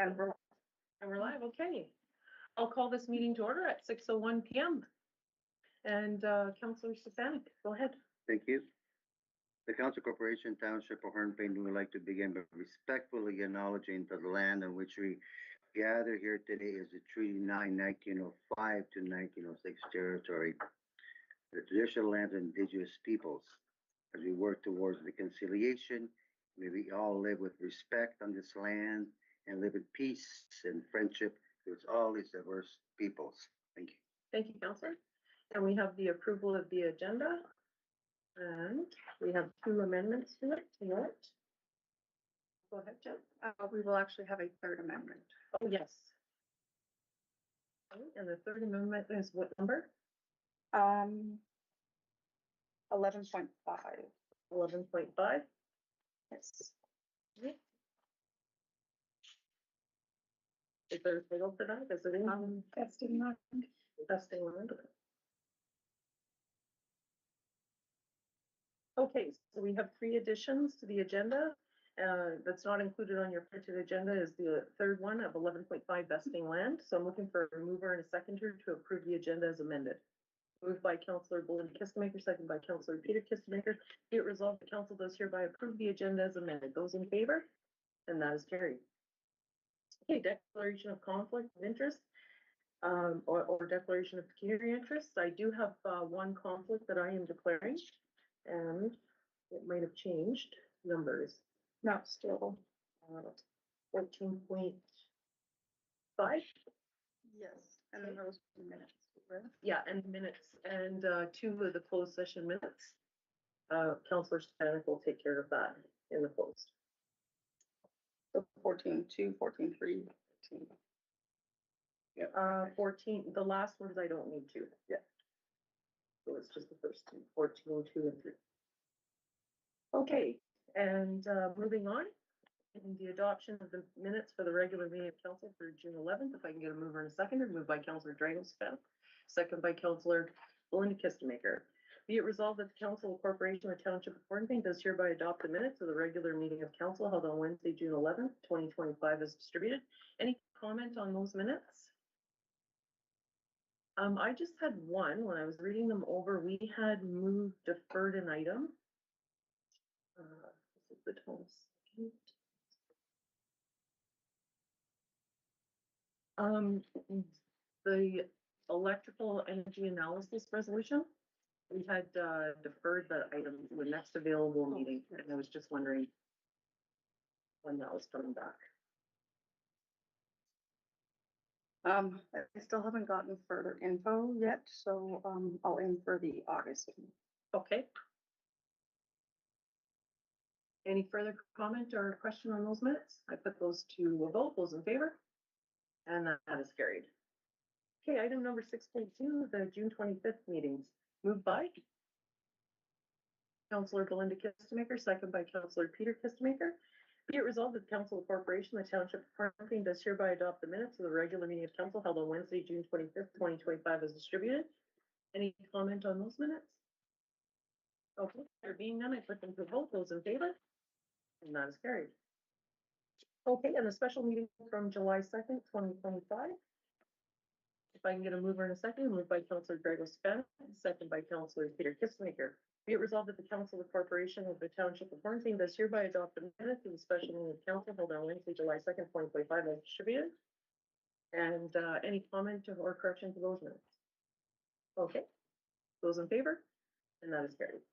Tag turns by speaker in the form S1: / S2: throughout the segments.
S1: And we're live, okay. I'll call this meeting to order at 6:01 p.m. And Councillor Stefanik, go ahead.
S2: Thank you. The Council Corporation Township of Hornepayne would like to begin by respectfully acknowledging that the land on which we gather here today is the Treaty 9, 1905 to 1906 territory, the traditional lands of indigenous peoples. As we work towards reconciliation, may we all live with respect on this land and live in peace and friendship with all these diverse peoples. Thank you.
S1: Thank you, Councillor. And we have the approval of the agenda. And we have 2 amendments to it tonight. Go ahead, Jen.
S3: We will actually have a third amendment.
S1: Oh, yes. Okay, and the third amendment is what number?
S3: 11.5.
S1: 11.5.
S3: Yes.
S1: Okay. Is there a title for that? Is it in?
S3: Testing land.
S1: Testing land. Okay, so we have 3 additions to the agenda. That's not included on your printed agenda is the third one of 11.5 vesting land. So I'm looking for a mover and a seconder to approve the agenda as amended. Moved by Councillor Belinda Kistemaker, second by Councillor Peter Kistemaker. Be it resolved, the council does hereby approve the agenda as amended. Those in favor? And that is carried. Okay, declaration of conflict of interest. Or declaration of pecuniary interest. I do have 1 conflict that I am declaring. And it might have changed numbers.
S3: No, still.
S1: 14.5.
S3: Yes. And then those minutes. Right?
S1: Yeah, and minutes and 2 of the closed session minutes. Councillor Stefanik will take care of that in the closed.
S3: So 14.2, 14.3, 14.
S1: Yeah. 14. The last ones I don't need to. Yeah. So it's just the first 2, 14, 2, and 3. Okay, and moving on, in the adoption of the minutes for the regular meeting of council for June 11th, if I can get a mover and a seconder, moved by Councillor Dragospan, second by Councillor Belinda Kistemaker. Be it resolved that the Council of Corporation of Township of Hornepayne does hereby adopt the minutes of the regular meeting of council held on Wednesday, June 11th, 2025 as distributed. Any comment on those minutes? I just had one when I was reading them over. We had deferred an item. This is the 22nd. The electrical energy analysis resolution. We had deferred that item to the next available meeting, and I was just wondering when that was coming back.
S3: I still haven't gotten further info yet, so I'll aim for the August.
S1: Okay. Any further comment or question on those minutes? I put those to a vote. Those in favor? And that is carried. Okay, item number 6.2, the June 25th meetings. Moved by Councillor Belinda Kistemaker, second by Councillor Peter Kistemaker. Be it resolved that the Council of Corporation, the Township of Hornepayne does hereby adopt the minutes of the regular meeting of council held on Wednesday, June 25th, 2025 as distributed. Any comment on those minutes? Okay, there being none, I put them to vote. Those in favor? And that is carried. Okay, and the special meeting from July 2nd, 2025. If I can get a mover and a second, moved by Councillor Dragospan, second by Councillor Peter Kistemaker. Be it resolved that the Council of Corporation of the Township of Hornepayne does hereby adopt the minutes of the special meeting of council held on Wednesday, July 2nd, 2025 as distributed. And any comment or correction to those minutes? Okay, those in favor? And that is carried.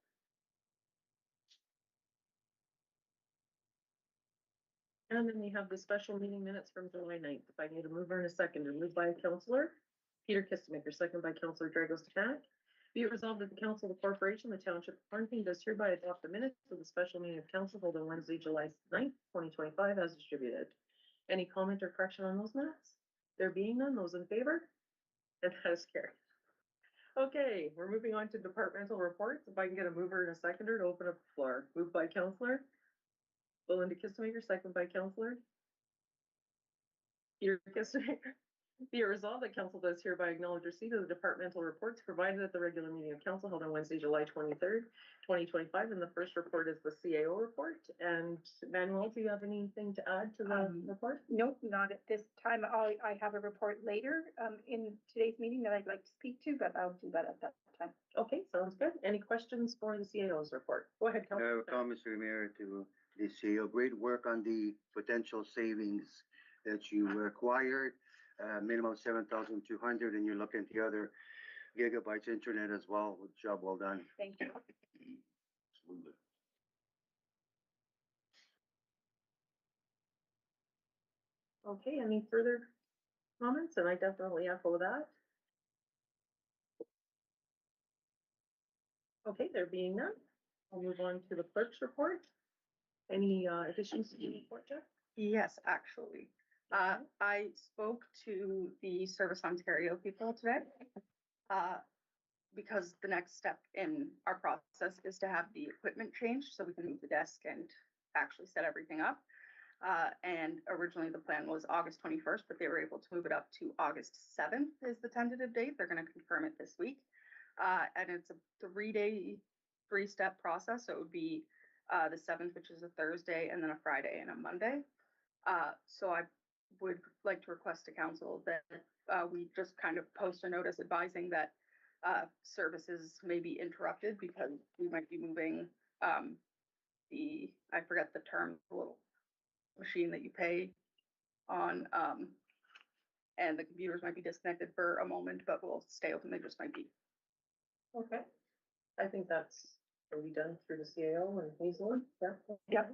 S1: And then we have the special meeting minutes from July 9th. If I need a mover and a seconder, moved by Councillor Peter Kistemaker, second by Councillor Dragospan. Be it resolved that the Council of the Corporation, the Township of Hornepayne does hereby adopt the minutes of the special meeting of council held on Wednesday, July 9th, 2025 as distributed. Any comment or correction on those minutes? There being none, those in favor? And that is carried. Okay, we're moving on to departmental reports. If I can get a mover and a seconder to open up the floor. Moved by Councillor Belinda Kistemaker, second by Councillor Peter Kistemaker. Be it resolved that council does hereby acknowledge receipt of the departmental reports provided at the regular meeting of council held on Wednesday, July 23rd, 2025. And the first report is the CAO report. And Manuel, do you have anything to add to the report?
S3: Nope, not at this time. I have a report later, in today's meeting that I'd like to speak to, but I'll do that at that time.
S1: Okay, sounds good. Any questions for the CAO's report? Go ahead,
S2: I have
S1: Councilor.
S2: a comment, Mr. Mayor, to the CEO. Great work on the potential savings that you acquired. Minimum 7,200, and you're looking at the other gigabytes internet as well. Job well done.
S3: Thank you.
S2: Absolutely.
S1: Okay, any further comments? And I definitely echo that. Okay, there being none, I'll move on to the clerk's report. Any additions to the report, Jeff?
S3: Yes, actually. I spoke to the Service Ontario people today. Because the next step in our process is to have the equipment changed so we can move the desk and actually set everything up. And originally the plan was August 21st, but they were able to move it up to August 7th is the tentative date. They're going to confirm it this week. And it's a 3-step process. So it would be the 7th, which is a Thursday, and then a Friday and a Monday. So I would like to request to council that we just kind of post a notice advising that services may be interrupted because we might be moving I forget the term, the little machine that you pay on, and the computers might be disconnected for a moment, but will stay open. They just might be.
S1: Okay. I think that's will be done through the CAO and Hazelwood. Yeah.
S3: Yep.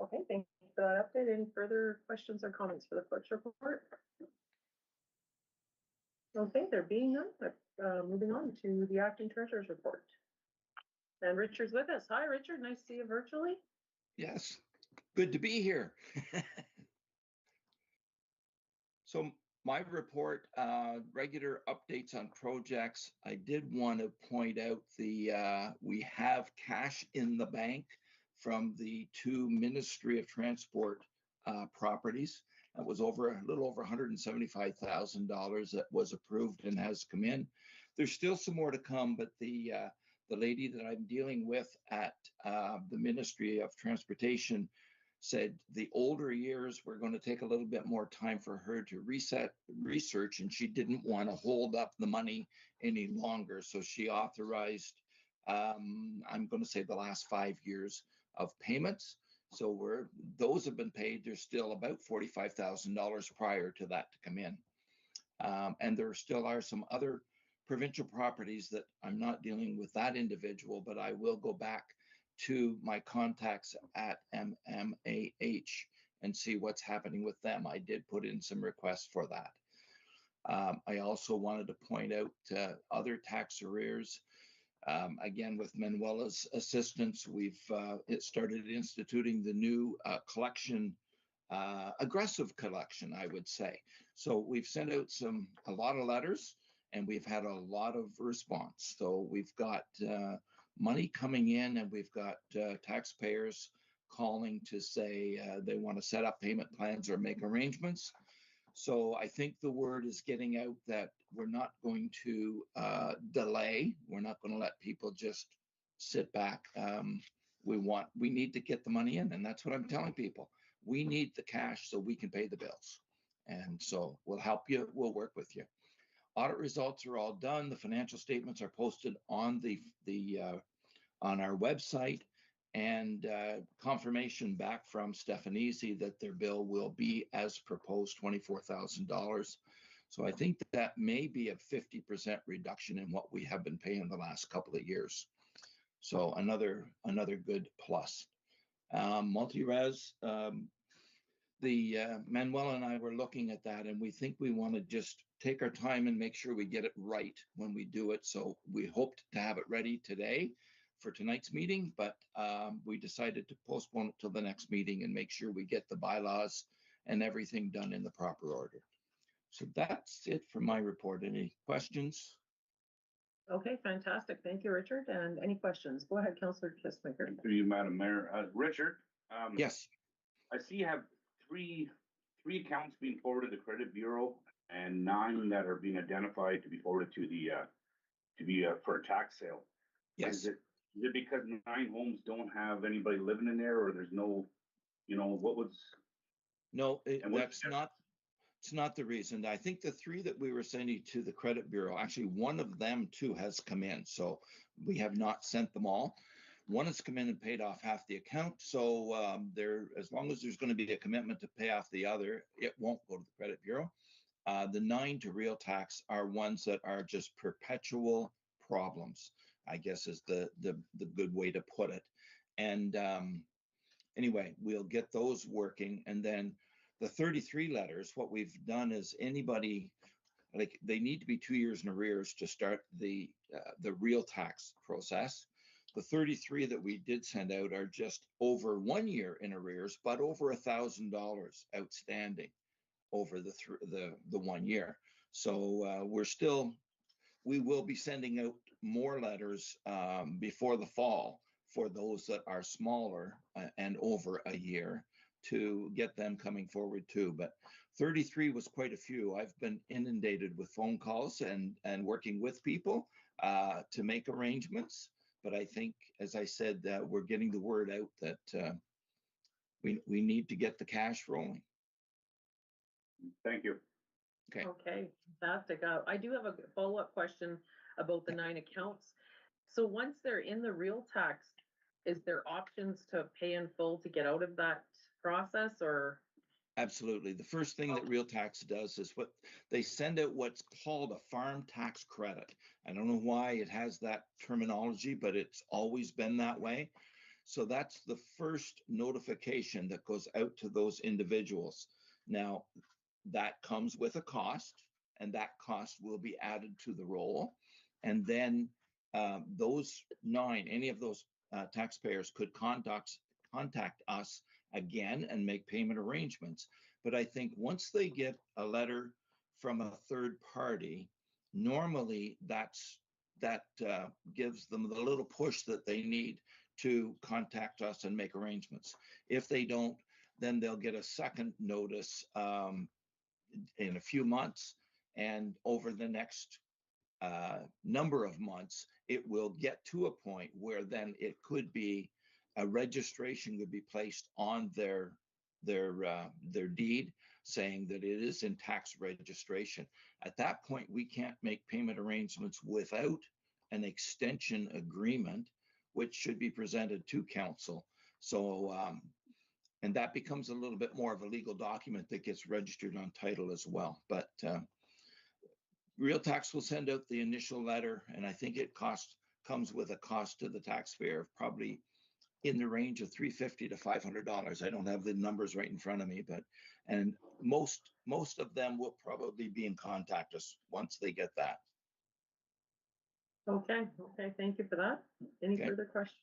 S1: Okay, thank you for that update. Any further questions or comments for the clerk's report? Okay, there being none, moving on to the acting treasurer's report. And Richard's with us. Hi, Richard. Nice to see you virtually.
S4: Yes, good to be here. So my report, regular updates on projects. I did want to point out we have cash in the bank from the 2 Ministry of Transport properties. That was a little over $175,000 that was approved and has come in. There's still some more to come, but the lady that I'm dealing with at the Ministry of Transportation said the older years were going to take a little bit more time for her to research, and she didn't want to hold up the money any longer. So she authorized, I'm going to say the last 5 years of payments. So those have been paid. There's still about $45,000 prior to that to come in. And there still are some other provincial properties that I'm not dealing with that individual, but I will go back to my contacts at MMAH and see what's happening with them. I did put in some requests for that. I also wanted to point out other tax arrears. Again, with Manuela's assistance, we've started instituting the new collection, aggressive collection, I would say. So we've sent out a lot of letters, and we've had a lot of response. So we've got money coming in, and we've got taxpayers calling to say they want to set up payment plans or make arrangements. So I think the word is getting out that we're not going to delay. We're not going to let people just sit back. We need to get the money in, and that's what I'm telling people. We need the cash so we can pay the bills. And so we'll help you. We'll work with you. Audit results are all done. The financial statements are posted on on our website, and confirmation back from Stefanese that their bill will be as proposed, $24,000. So I think that may be a 50% reduction in what we have been paying the last couple of years. So another good plus. Multi-res, Manuel and I were looking at that, and we think we want to just take our time and make sure we get it right when we do it. So we hoped to have it ready today for tonight's meeting, but we decided to postpone it till the next meeting and make sure we get the bylaws and everything done in the proper order. So that's it for my report. Any questions?
S1: Okay, fantastic. Thank you, Richard. And any questions? Go ahead, Councillor Kissmaker.
S5: Through you, Madam Mayor. Richard.
S4: Yes.
S5: I see you have three accounts being forwarded to the Credit Bureau. and 9 that are being identified to be forwarded to the, for a tax sale.
S4: Yes.
S5: Is it because 9 homes don't have anybody living in there, or there's no, what was?
S4: No,
S5: And what's
S4: that's not, it's not the reason. I think the 3 that we were sending to the credit bureau, actually one of them too has come in. So we have not sent them all. One has come in and paid off half the account. So there, as long as there's going to be a commitment to pay off the other, it won't go to the credit bureau. The 9 to real tax are ones that are just perpetual problems, I guess is the good way to put it. And anyway, we'll get those working. And then the 33 letters, what we've done is anybody, like they need to be 2 years in arrears to start the real tax process. The 33 that we did send out are just over 1 year in arrears, but over $1,000 outstanding over the 1 year. So we will be sending out more letters before the fall for those that are smaller and over a year to get them coming forward too. But 33 was quite a few. I've been inundated with phone calls and working with people to make arrangements. But I think, as I said, we're getting the word out that we need to get the cash rolling.
S5: Thank you.
S4: Okay.
S1: Okay, fantastic. I do have a follow-up question about the 9 accounts. So once they're in the real tax, is there options to pay in full to get out of that process, or?
S4: Absolutely. The first thing that real tax does is what they send out what's called a farm tax credit. I don't know why it has that terminology, but it's always been that way. So that's the first notification that goes out to those individuals. Now, that comes with a cost, and that cost will be added to the roll. And then those 9, any of those taxpayers could contact us again and make payment arrangements. But I think once they get a letter from a third party, normally that gives them the little push that they need to contact us and make arrangements. If they don't, then they'll get a second notice in a few months, and over the next number of months, it will get to a point where then it could be a registration could be placed on their deed saying that it is in tax registration. At that point, we can't make payment arrangements without an extension agreement, which should be presented to council. So, and that becomes a little bit more of a legal document that gets registered on title as well. But real tax will send out the initial letter, and I think it comes with a cost to the taxpayer of probably in the range of $350 to $500. I don't have the numbers right in front of me, but and most of them will probably be in contact us once they get that.
S1: Okay, thank you for that. Any further questions?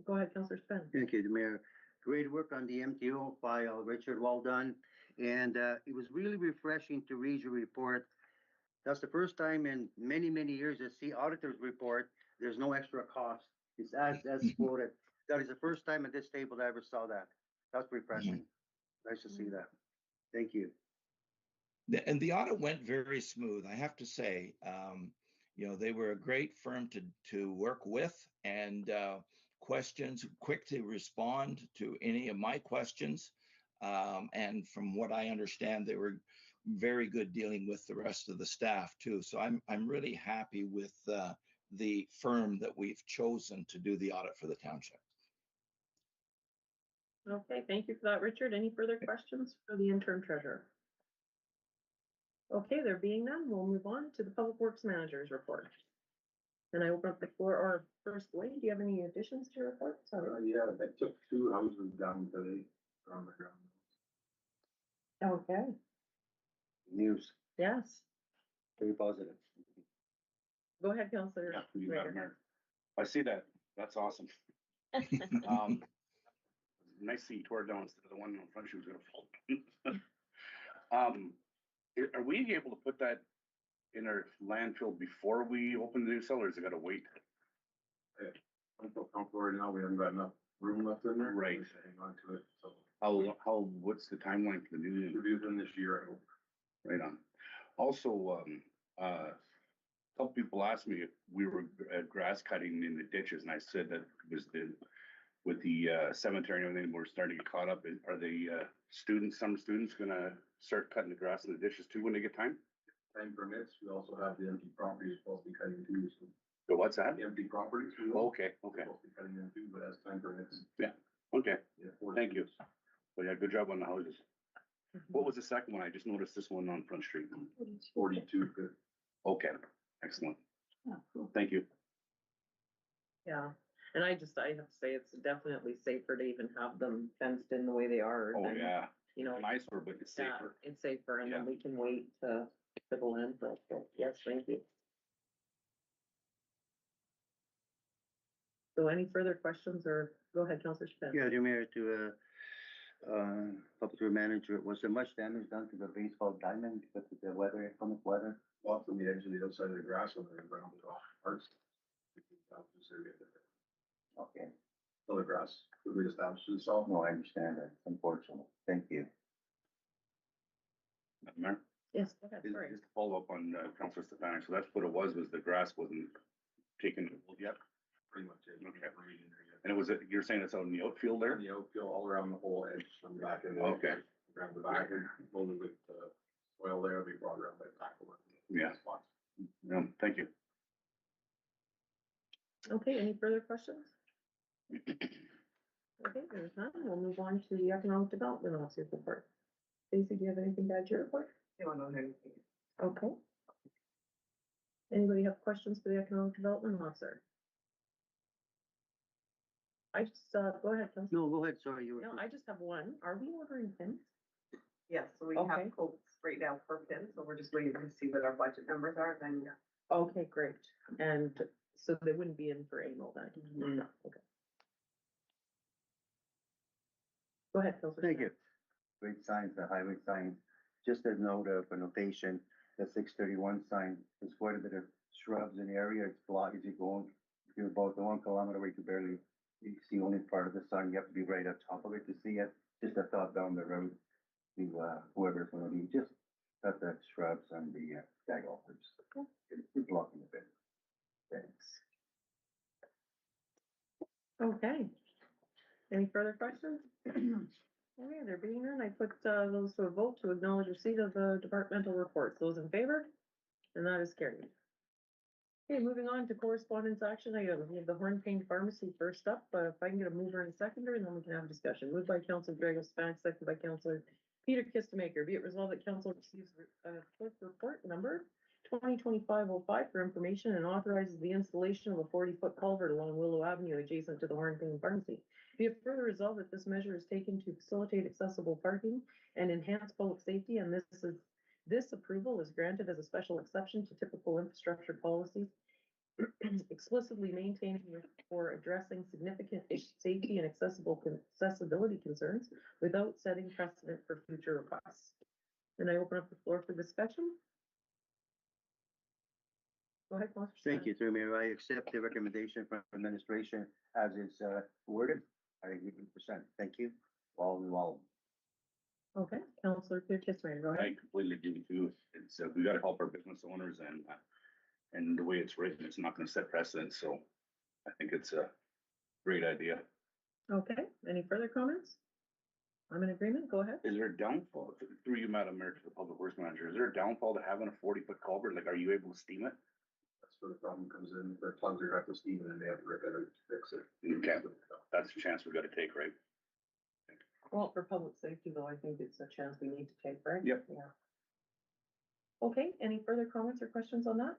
S1: Go ahead, Councillor Spen.
S2: Thank you, Mayor. Great work on the MTO file, Richard. Well done. And it was really refreshing to read your report. That's the first time in many, many years to see auditor's report. There's no extra cost. It's as quoted. That is the first time at this table that I ever saw that. That's refreshing. Nice to see that. Thank you.
S4: And the audit went very smooth, I have to say. They were a great firm to work with, and questions, quick to respond to any of my questions. And from what I understand, they were very good dealing with the rest of the staff too. So I'm really happy with the firm that we've chosen to do the audit for the township.
S1: Okay, thank you for that, Richard. Any further questions for the interim treasurer? Okay, there being none, we'll move on to the Public Works Manager's report. And I open up the floor, or first, Wayne, do you have any additions to your report?
S6: Yeah, I took 2 houses down today from the ground.
S1: Okay,
S2: News.
S1: yes.
S2: Very positive.
S1: Go ahead, Councillor.
S5: Yeah, you got it, Mayor. I see that. That's awesome. Nice that you tore it down instead of the one in front she was gonna fall. Are we able to put that in our landfill before we open the new cell, or is it gotta wait?
S6: I'm so comfortable right now. We haven't got enough room left in there.
S5: Right.
S6: To hang on to it. So
S5: What's the timeline for the new?
S6: should be within this year, I hope.
S5: Right on. Also, some people asked me if we were grass cutting in the ditches, and I said that was with the cemetery and everything, we're starting to get caught up. Are the some students gonna start cutting the grass in the ditches too when they get time?
S6: Time permits, we also have the empty properties supposed to be cutting too, so.
S5: So what's that?
S6: The empty properties. we will-
S5: Okay, okay,
S6: Supposed to be cutting them too, but as time permits.
S5: okay.
S6: Yeah,
S5: Thank you. But yeah, good job on the houses. What was the second one? I just noticed this one on Front Street.
S6: 42 good.
S5: Okay, excellent. Thank you.
S1: Yeah, and I have to say, it's definitely safer to even have them fenced in the way they are.
S5: Oh,
S1: than,
S5: yeah,
S1: You know,
S5: nicer, but it's
S1: yeah,
S5: safer.
S1: it's safer, and then
S5: Yeah.
S1: we can wait to the landfill. So, yes, thank you. So any further questions, or go ahead, Councilor Span?
S2: Yeah, the mayor to, public works manager, was there much damage done to the baseball diamond because of the weather, inclement weather?
S6: Off from the edge of the outside of the grass on the ground, it off parts.
S2: Okay,
S6: So the grass would be established itself.
S2: no, I understand that, unfortunately, thank you.
S5: Madam Mayor?
S1: Yes, go ahead, sorry.
S5: Just to follow up on Councilor Stefanik, so that's what it was the grass wasn't taken hold yet?
S6: Pretty much it.
S5: Okay. And it was, you're saying it's out in the outfield there?
S6: The outfield all around the whole edge, on the back end.
S5: Okay.
S6: Around the back, and loaded with soil there, they brought around by back over.
S5: Yeah.
S6: Spots.
S5: Yeah, thank you.
S1: Okay, any further questions? Okay, there's none. We'll move on to the economic development officer's report. Stacey, do you have anything to add to your report?
S7: No, no, anything.
S1: Okay. Anybody have questions for the economic development officer? I just, go ahead, Councilor.
S2: No, go ahead, sorry, you were.
S1: No, I just have one. Are we ordering pins?
S7: Yes, so we
S1: Okay.
S7: have quotes right now per pin, so we're just waiting to see what our budget numbers are, then
S1: Okay, great. And so they wouldn't be in for annual then? No, okay. Go ahead, Councilor.
S2: Thank you. Great signs, the highway signs. Just a note of a notation, the 631 sign, there's quite a bit of shrubs in the area. It's blocked as you go, if you're about 1 kilometer away, you barely, you see only part of the sign. You have to be right up top of it to see it. Just a thought down the road to whoever's gonna be, just cut the shrubs and the daggers. It's blocking a bit. Thanks.
S1: Okay. Any further questions? Okay, there being none, I put those to a vote to acknowledge receipt of the departmental reports. Those in favor? And that is carried. Okay, moving on to correspondence action items. We have the Hornepayne Pharmacy first up. If I can get a mover and a seconder, and then we can have a discussion. Moved by Councilor Drago Spanik, seconded by Councilor Peter Kistemaker. Be it resolved that council receives clerk report number 2025-05 for information and authorizes the installation of a 40-foot culvert along Willow Avenue adjacent to the Hornepayne Pharmacy. Be it further resolved that this measure is taken to facilitate accessible parking and enhance public safety, and this approval is granted as a special exception to typical infrastructure policies, explicitly maintaining or addressing significant safety and accessibility concerns without setting precedent for future requests. And I open up the floor for discussion. Go ahead, Councilor.
S2: Thank you, through Mayor. I accept the recommendation from administration as is worded. I agree 100%. Thank you. All in all.
S1: Okay, Councilor Peter Kistemaker, go
S5: I
S1: ahead.
S5: completely agree with you. It's, we gotta help our business owners and the way it's written, it's not gonna set precedent, so I think it's a great idea.
S1: Okay, any further comments? I'm in agreement, go ahead.
S5: Is there a downfall, through you, Madam Mayor, to the Public Works Manager, is there a downfall to having a 40-foot culvert? Like, are you able to steam it?
S6: That's where the problem comes in. Their plugs are have to steam and then they have to rip it out to fix it.
S5: Okay, that's a chance we gotta take, right?
S1: Well, for public safety though, I think it's a chance we need to take, right?
S5: Yep.
S1: Yeah. Okay, any further comments or questions on that?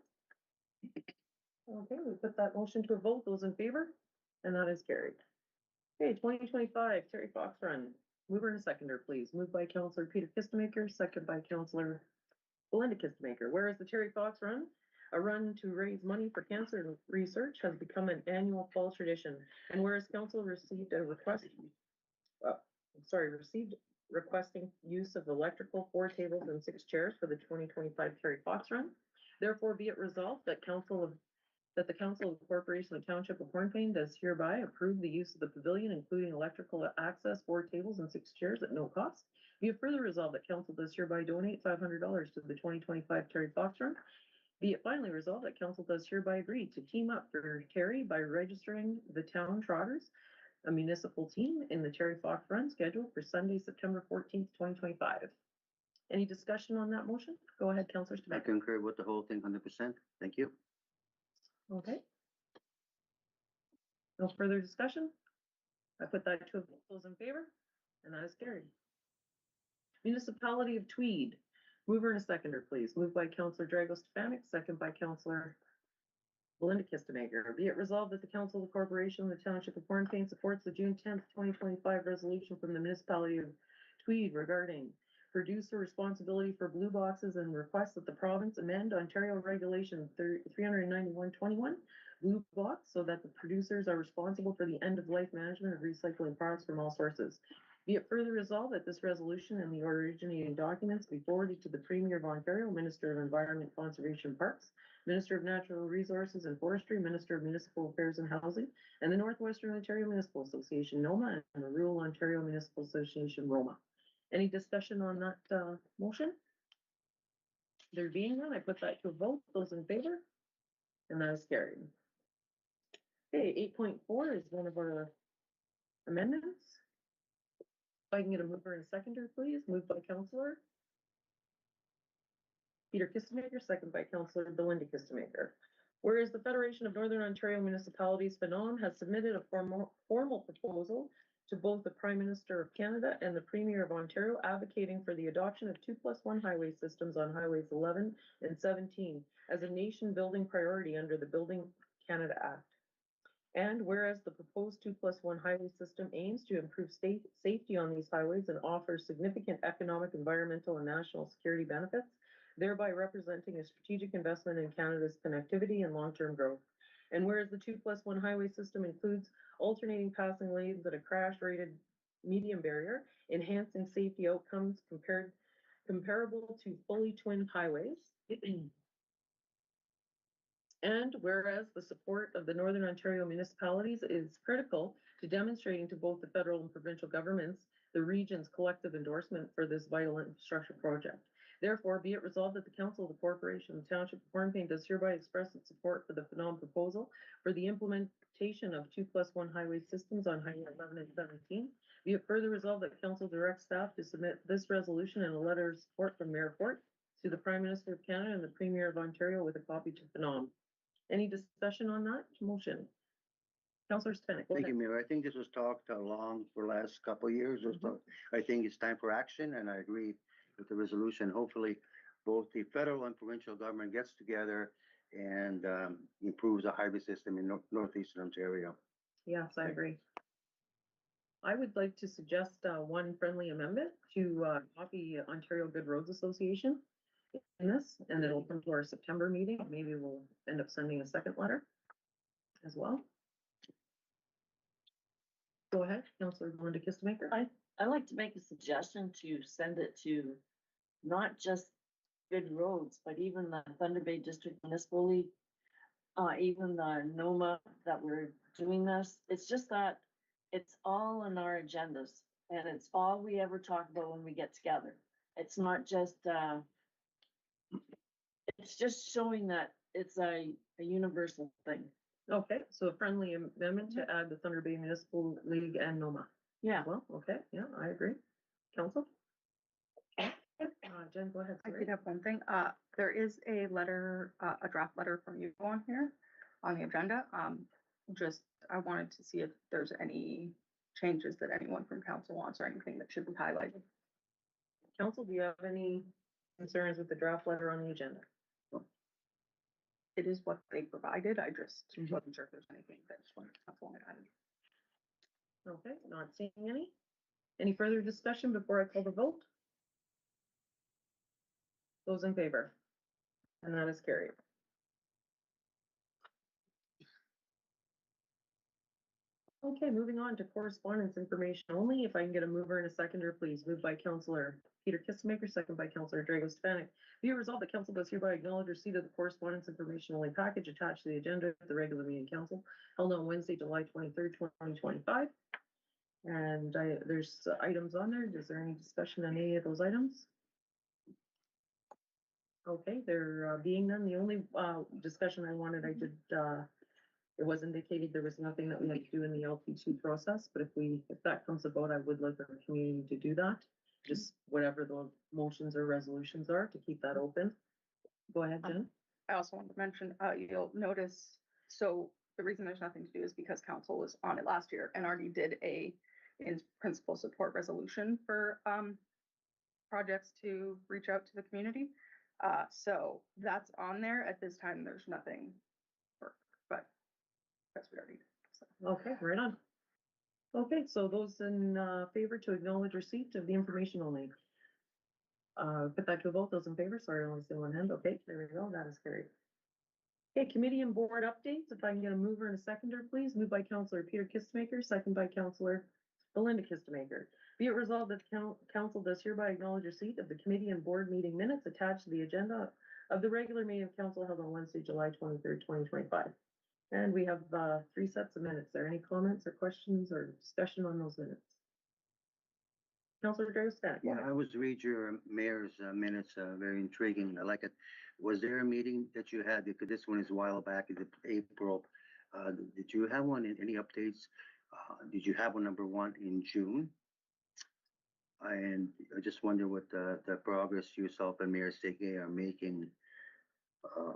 S1: Okay, we put that motion to a vote. Those in favor? And that is carried. Okay, 2025 Terry Fox Run. Mover and seconder, please. Moved by Councilor Peter Kistemaker, second by Councilor Belinda Kistemaker. Whereas the Terry Fox Run, a run to raise money for cancer research, has become an annual fall tradition. And whereas council received a request, received requesting use of electrical 4 tables and 6 chairs for the 2025 Terry Fox Run. Therefore, be it resolved that council that the Council of the Corporation of the Township of Hornepayne does hereby approve the use of the pavilion, including electrical access, 4 tables and 6 chairs at no cost. Be it further resolved that council does hereby donate $500 to the 2025 Terry Fox Run. Be it finally resolved that council does hereby agree to team up for Terry by registering the Town Trotters, a municipal team, in the Terry Fox Run scheduled for Sunday, September 14th, 2025. Any discussion on that motion? Go ahead, Councillor
S2: I
S1: Stefan.
S2: concur with the whole thing 100%. Thank you.
S1: Okay. No further discussion? I put that to a vote. Those in favor? And that is carried. Municipality of Tweed. Mover and a seconder, please. Moved by Councillor Drago Stefanik, second by Councillor Belinda Kistemaker. Be it resolved that the Council of the Corporation of the Township of Hornepayne supports the June 10th, 2025 resolution from the Municipality of Tweed regarding producer responsibility for blue boxes and requests that the province amend Ontario Regulation 391-21 blue box so that the producers are responsible for the end-of-life management of recycling products from all sources. Be it further resolved that this resolution and the originating documents be forwarded to the Premier of Ontario, Minister of Environment, Conservation, Parks, Minister of Natural Resources and Forestry, Minister of Municipal Affairs and Housing, and the Northwestern Ontario Municipal Association, NOMA, and the Rural Ontario Municipal Association, ROMA. Any discussion on that motion? There being none, I put that to a vote. Those in favor? And that is carried. Okay, 8.4 is one of our amendments. If I can get a mover and a seconder, please. Moved by Councillor Peter Kistemaker, second by Councillor Belinda Kistemaker. Whereas the Federation of Northern Ontario Municipalities, FONOM, has submitted a formal proposal to both the Prime Minister of Canada and the Premier of Ontario advocating for the adoption of 2+1 highway systems on Highways 11 and 17 as a nation-building priority under the Building Canada Act. And whereas the proposed 2+1 highway system aims to improve safety on these highways and offers significant economic, environmental, and national security benefits, thereby representing a strategic investment in Canada's connectivity and long-term growth. And whereas the 2+1 highway system includes alternating passing lanes at a crash-rated medium barrier, enhancing safety outcomes comparable to fully twinned highways. And whereas the support of the Northern Ontario municipalities is critical to demonstrating to both the federal and provincial governments the region's collective endorsement for this vital infrastructure project. Therefore, be it resolved that the Council of the Corporation of the Township of Hornepayne does hereby express its support for the FONOM proposal for the implementation of 2+1 highway systems on Highway 11 and 17. Be it further resolved that Council directs staff to submit this resolution and a letter of support from Mayor Fort to the Prime Minister of Canada and the Premier of Ontario with a copy to FONOM. Any discussion on that motion? Councillor Stefanik.
S2: Thank you, Mayor. I think this was talked along for the last couple of years or so. I think it's time for action, and I agree with the resolution. Hopefully, both the federal and provincial government gets together and improves the highway system in northeastern Ontario.
S1: Yes, I agree. I would like to suggest one friendly amendment to copy Ontario Good Roads Association in this, and it'll come to our September meeting. Maybe we'll end up sending a second letter as well. Go ahead, Councillor Belinda Kistemaker.
S8: I'd like to make a suggestion to send it to not just Good Roads, but even the Thunder Bay District Municipal League, even the NOMA that we're doing this. It's just that it's all in our agendas and it's all we ever talk about when we get together. It's not just, it's just showing that it's a universal thing.
S1: Okay, so a friendly amendment to add the Thunder Bay Municipal League and NOMA.
S8: Yeah.
S1: Well, okay, yeah, I agree. Council? Jen, go ahead.
S3: I
S1: Sorry.
S3: did have one thing. There is a letter, a draft letter from you on here on the agenda. I wanted to see if there's any changes that anyone from council wants or anything that should be highlighted.
S1: Council, do you have any concerns with the draft letter on the agenda?
S3: It is what they provided. I just wasn't sure if there's anything that's wanted added.
S1: Okay, not seeing any. Any further discussion before I call the vote? Those in favor? And that is carried. Okay, moving on to correspondence information only. If I can get a mover and a seconder, please. Moved by Councillor Peter Kistemaker, second by Councillor Drago Stefanic. Be it resolved that council does hereby acknowledge receipt of the correspondence information only package attached to the agenda of the regular meeting council held on Wednesday, July 23rd, 2025. And there's items on there. Is there any discussion on any of those items? Okay, there being none, the only discussion I wanted, it was indicated there was nothing that we had to do in the LP2 process, but if that comes about, I would like our community to do that. Just whatever the motions or resolutions are to keep that open. Go ahead, Jen.
S3: I also wanted to mention, you'll notice, so the reason there's nothing to do is because council was on it last year and already did a in principle support resolution for projects to reach out to the community. So that's on there. At this time, there's nothing, but that's what we already did. So.
S1: Okay, right on. Okay, so those in favor to acknowledge receipt of the information only. Put that to a vote. Those in favor, sorry, I only see one hand. Okay, there we go. That is carried. Okay, committee and board updates. If I can get a mover and a seconder, please. Moved by Councillor Peter Kistemaker, second by Councillor Belinda Kistemaker. Be it resolved that the council does hereby acknowledge receipt of the committee and board meeting minutes attached to the agenda of the regular meeting of council held on Wednesday, July 23rd, 2025. And we have 3 sets of minutes. Are there any comments or questions or discussion on those minutes? Councillor Drago Stefanic.
S2: Yeah, I was read your mayor's minutes, very intriguing. I like it. Was there a meeting that you had, because this one is a while back, in April, did you have one, any updates? Did you have one, number one, in June? And I just wonder what the progress yourself and Mayor Stegay are making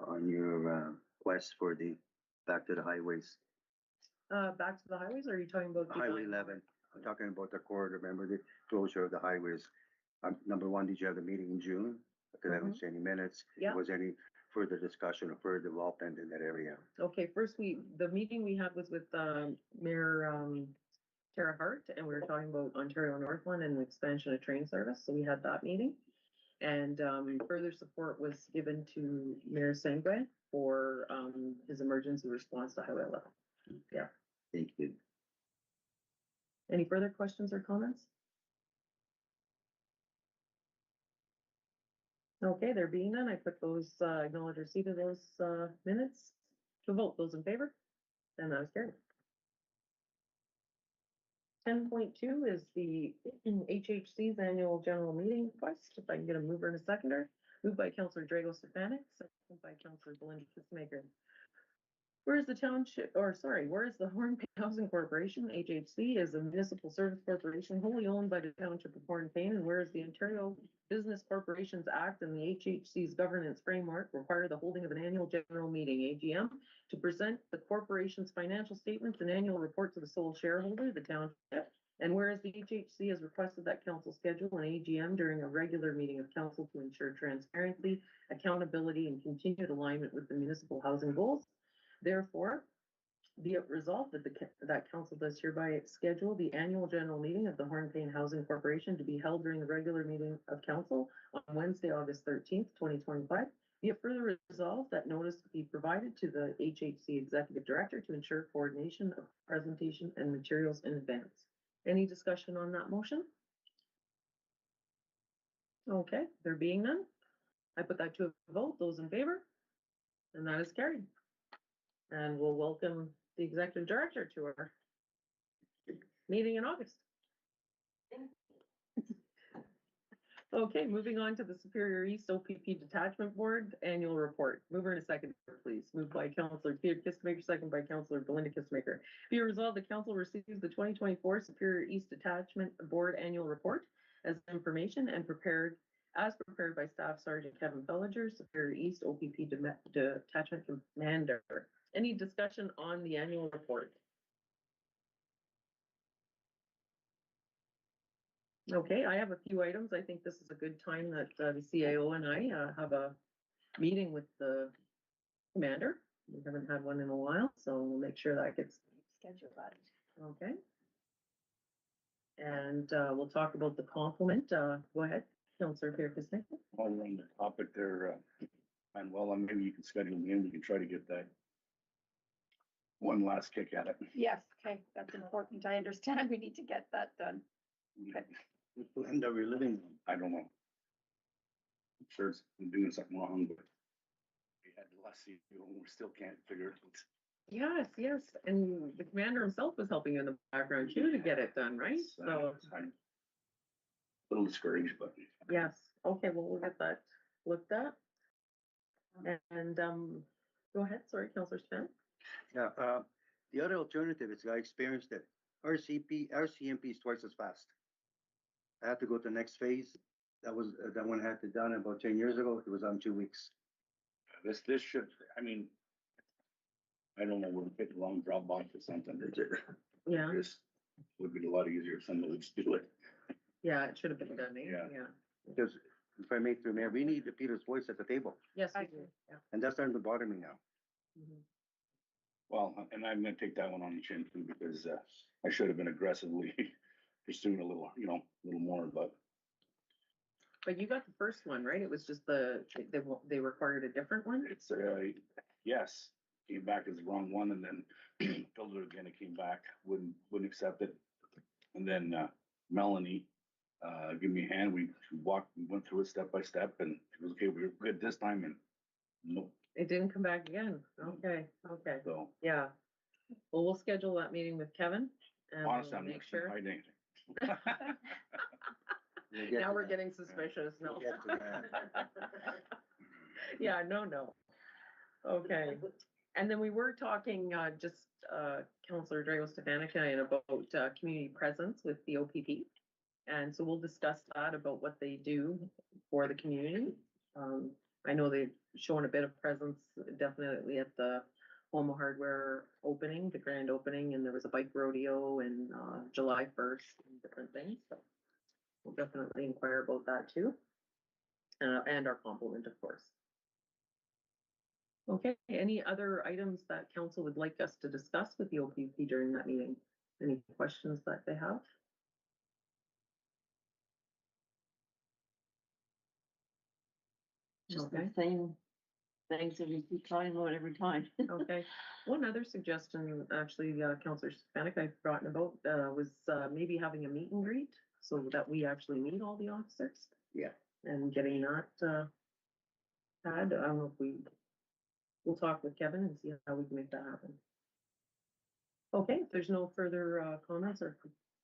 S2: on your quest for the back to the highways.
S1: Back to the highways, or are you talking about the
S2: Highway 11. I'm talking about the corridor. Remember the closure of the highways. Number one, did you have the meeting in June? Because I haven't seen any minutes.
S1: Yeah.
S2: Was any further discussion or further development in that area?
S1: Okay, first the meeting we had was with Mayor Tara Hart, and we were talking about Ontario Northland and the expansion of train service. So we had that meeting. And further support was given to Mayor Sengwe for his emergency response to Highway 11. Yeah.
S2: Thank you.
S1: Any further questions or comments? Okay, there being none, I put those acknowledge receipt of those minutes to vote. Those in favor? And that is carried. 10.2 is the HHC's annual general meeting request. If I can get a mover and a seconder. Moved by Councillor Drago Stefanic, second by Councillor Belinda Kistemaker. Whereas the Hornepayne Housing Corporation, HHC, is a municipal service corporation wholly owned by the Township of Hornepayne, and whereas the Ontario Business Corporations Act and the HHC's governance framework require the holding of an annual general meeting, AGM, to present the corporation's financial statements and annual report to the sole shareholder, the township, and whereas the HHC has requested that council schedule an AGM during a regular meeting of council to ensure transparency, accountability, and continued alignment with the municipal housing goals. Therefore, be it resolved that council does hereby schedule the annual general meeting of the Hornepayne Housing Corporation to be held during the regular meeting of council on Wednesday, August 13th, 2025. Be it further resolved that notice be provided to the HHC Executive Director to ensure coordination of presentation and materials in advance. Any discussion on that motion? Okay, there being none, I put that to a vote. Those in favor? And that is carried. And we'll welcome the Executive Director to our meeting in August. Okay, moving on to the Superior East OPP Detachment Board Annual Report. Mover and a second, please. Moved by Councillor Peter Kistemaker, second by Councillor Belinda Kistemaker. Be resolved, the council receives the 2024 Superior East Detachment Board Annual Report as information and prepared by Staff Sergeant Kevin Bellinger, Superior East OPP Detachment Commander. Any discussion on the annual report? Okay, I have a few items. I think this is a good time that the CAO and I have a meeting with the commander. We haven't had one in a while, so we'll make sure that gets scheduled. Okay. And we'll talk about the complement. Go ahead, Councillor Pearson.
S5: While we're on the topic there, Manuel, maybe you can schedule me in. We can try to get that one last kick at it.
S3: Yes, okay, that's important. I understand. We need to get that done. Okay.
S2: We'll end up reliving them.
S5: I don't know. I'm sure it's been doing something wrong, but we had the last CEO, and we still can't figure it out.
S7: Yes, yes, and the commander himself was helping you in the background too to get it done, right?
S5: It's,
S7: So,
S5: I'm a little discouraged, but
S7: yes, okay, well, we'll get that looked at. And, go ahead, sorry, Counselor Span.
S2: Yeah, the other alternative is I experienced that our CMP is twice as fast. I had to go to the next phase. That one had to done about 10 years ago. It was on 2 weeks.
S5: this should, I mean, I don't know, we'll pick a long drop box or something.
S7: Yeah,
S5: This would be a lot easier if somebody would just do it.
S7: yeah, it should have been done, eh?
S5: Yeah.
S7: Yeah.
S2: Because if I make through mayor, we need the Peter's voice at the table.
S7: Yes, we
S3: I
S7: do, yeah.
S2: And that's starting to bother me now.
S7: Mhm.
S5: Well, and I'm gonna take that one on the chin too, because I should have been aggressively pursuing a little, a little more, but
S7: But you got the first one, right? It was just they required a different one?
S5: it's, yes, came back as the wrong one, and then filled it again, it came back, wouldn't accept it. And then Melanie gave me a hand, we went through it step by step, and it was okay, we were good this time, and nope,
S7: It didn't come back again. Okay, okay,
S5: so
S7: yeah. Well, we'll schedule that meeting with Kevin and
S5: honestly,
S7: we'll
S5: I'm
S7: make
S5: not
S7: sure.
S5: hiding anything.
S2: We'll get
S7: Now
S2: to
S7: we're
S2: that.
S7: getting suspicious, no.
S2: We'll get to that.
S7: Yeah, no. Okay, and then we were talking, Counselor Drago Stefanik and I about, community presence with the OPP. And so we'll discuss that about what they do for the community. I know they've shown a bit of presence definitely at the Home Hardware opening, the grand opening, and there was a bike rodeo in, July 1st and different things, so. We'll definitely inquire about that too. And our complement, of course. Okay, any other items that council would like us to discuss with the OPP during that meeting? Any questions that they have?
S8: Just the
S7: Okay.
S8: same things that we keep talking about every time.
S7: Okay, one other suggestion, actually, Counselor Stefanik, I've forgotten about, was maybe having a meet and greet so that we actually meet all the officers.
S2: Yeah.
S7: And getting that, had, I don't know if we'll talk with Kevin and see how we can make that happen. Okay, if there's no further, comments or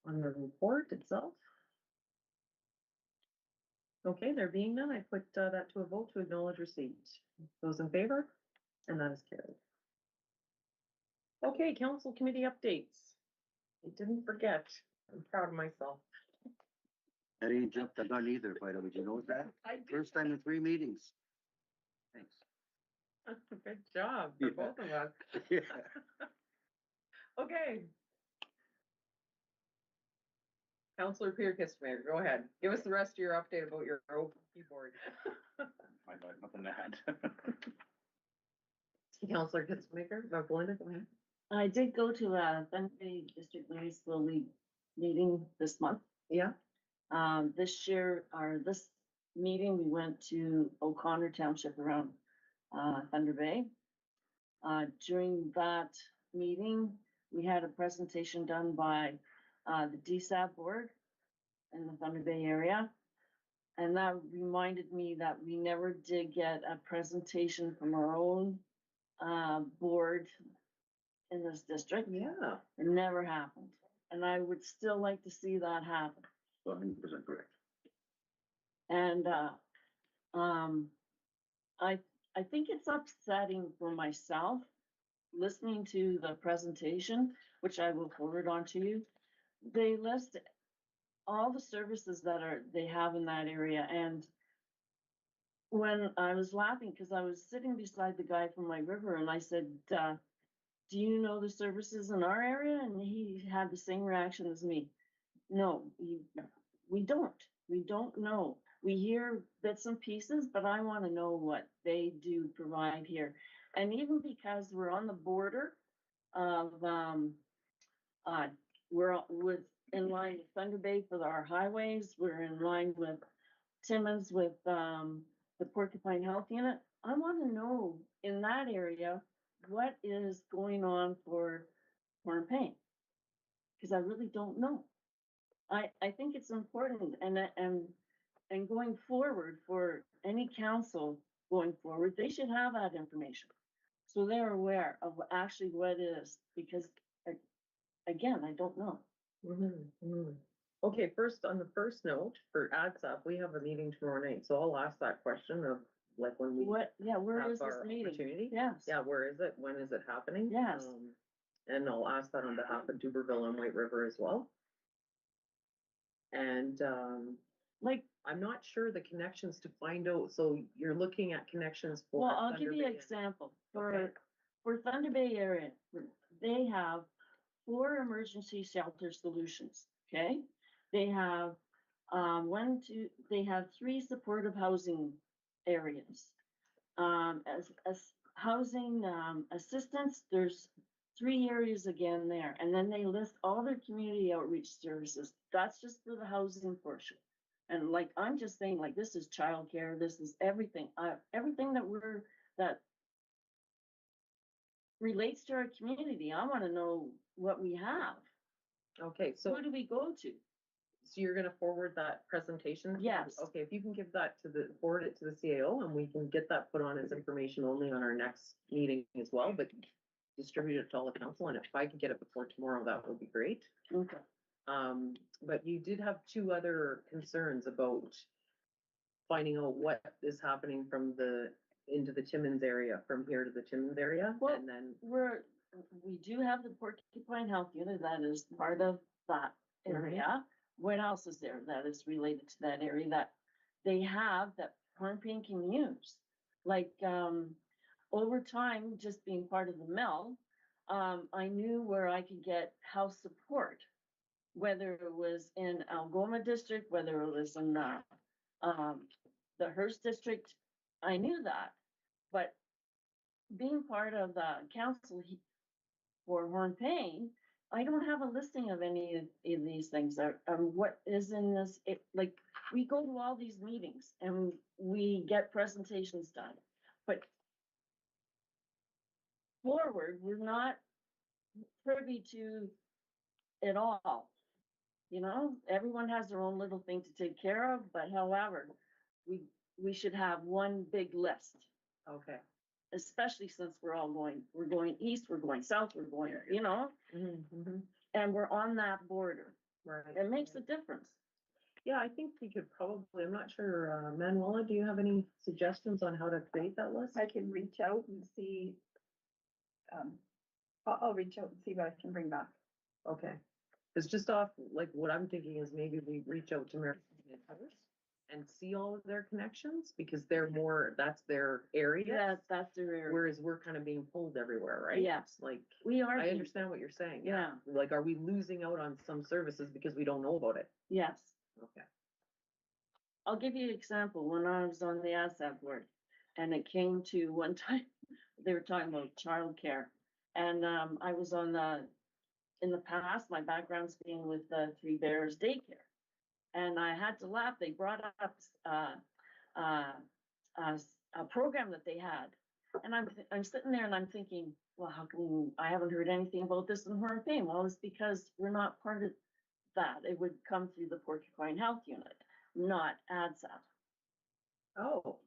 S7: on the report itself. Okay, there being none, I put that to a vote to acknowledge receipt. Those in favor? And that is carried. Okay, council committee updates. I didn't forget. I'm proud of myself.
S2: I didn't jump the gun either, by the way. Did you know that?
S7: I did.
S2: First time in 3 meetings. Thanks.
S7: Good job for
S2: Yeah.
S7: both of us.
S2: Yeah.
S7: Okay. Counselor Peter Kistemaker, go ahead. Give us the rest of your update about your OPP board.
S5: I got nothing to add.
S7: Counselor Kistemaker, Belinda, go ahead.
S8: I did go to a Thunder Bay District Municipal League meeting this month.
S7: Yeah,
S8: This year, or this meeting, we went to O'Connor Township around, Thunder Bay. During that meeting, we had a presentation done by, the DSAB board in the Thunder Bay area. And that reminded me that we never did get a presentation from our own, board in this district.
S7: yeah.
S8: It never happened. And I would still like to see that happen.
S2: 100% correct.
S8: And, I think it's upsetting for myself, listening to the presentation, which I will forward on to you. They list all the services that they have in that area, and when I was laughing, because I was sitting beside the guy from my river, and I said, do you know the services in our area? And he had the same reaction as me. No, we don't know. We hear bits and pieces, but I want to know what they do provide here. And even because we're on the border of, we're in line with Thunder Bay for our highways, we're in line with Timmins with, the Porcupine Health Unit. I want to know in that area what is going on for Hornepayne? Because I really don't know. I think it's important and going forward for any council going forward, they should have that information. So they're aware of actually what it is, because again, I don't know.
S7: Okay, first, on the first note, for ADSAP, we have a meeting tomorrow night, so I'll ask that question of, like, when we
S8: What, yeah, where
S7: have
S8: is this
S7: our
S8: meeting?
S7: opportunity.
S8: Yes.
S7: Yeah, where is it? When is it happening?
S8: Yes.
S7: And I'll ask that on behalf of Duberville and White River as well. And,
S8: Like,
S7: I'm not sure the connections to find out, so you're looking at connections for.
S8: well, I'll give
S7: Thunder
S8: you an
S7: Bay.
S8: example.
S7: Okay.
S8: For Thunder Bay area, they have 4 emergency shelter solutions, okay? They have, they have 3 supportive housing areas. As housing, assistance, there's 3 areas again there, and then they list all their community outreach services. That's just for the housing portion. And like, I'm just saying, like, this is childcare, this is everything, everything that relates to our community. I wanna know what we have.
S7: Okay, so,
S8: Who do we go to?
S7: so you're gonna forward that presentation?
S8: Yes.
S7: Okay, if you can give that to forward it to the CAO, and we can get that put on as information only on our next meeting as well, but distribute it to all the council, and if I could get it before tomorrow, that would be great.
S8: Okay.
S7: But you did have 2 other concerns about finding out what is happening into the Timmins area, from here to the Timmins area,
S8: Well,
S7: and then,
S8: we do have the Porcupine Health Unit that is part of that area. What else is there that is related to that area that they have that Hornepayne can use? Like, over time, just being part of the mill, I knew where I could get house support, whether it was in Algoma district, whether it was in the Hearst district, I knew that. But being part of the council for Hornepayne, I don't have a listing of any of these things, what is in this, like, we go to all these meetings and we get presentations done, but forward, we're not privy to it all. You know, everyone has their own little thing to take care of, but however, we should have one big list,
S7: okay.
S8: especially since we're going east, we're going south, we're going, you know, and we're on that border.
S7: Right.
S8: It makes a difference.
S7: Yeah, I think we could probably, I'm not sure, Manuela, do you have any suggestions on how to create that list?
S9: I can reach out and see. I'll reach out and see what I can bring back.
S7: Okay, it's just off, like, what I'm thinking is maybe we reach out to American and see all of their connections, because they're more, that's their area.
S8: That's their area.
S7: Whereas we're kind of being pulled everywhere, right?
S8: Yes.
S7: Like,
S8: We are.
S7: I understand what you're saying.
S8: Yeah.
S7: Like, are we losing out on some services because we don't know about it?
S8: Yes.
S7: Okay.
S8: I'll give you an example. When I was on the ASAP board, and it came to one time, they were talking about childcare. And I was in the past, my background's being with the Three Bears Daycare. And I had to laugh. They brought up a program that they had. And I'm sitting there and I'm thinking, well, how come I haven't heard anything about this in Hornepayne? Well, it's because we're not part of that. It would come through the Porcupine Health Unit, not ADSAP.
S7: Oh,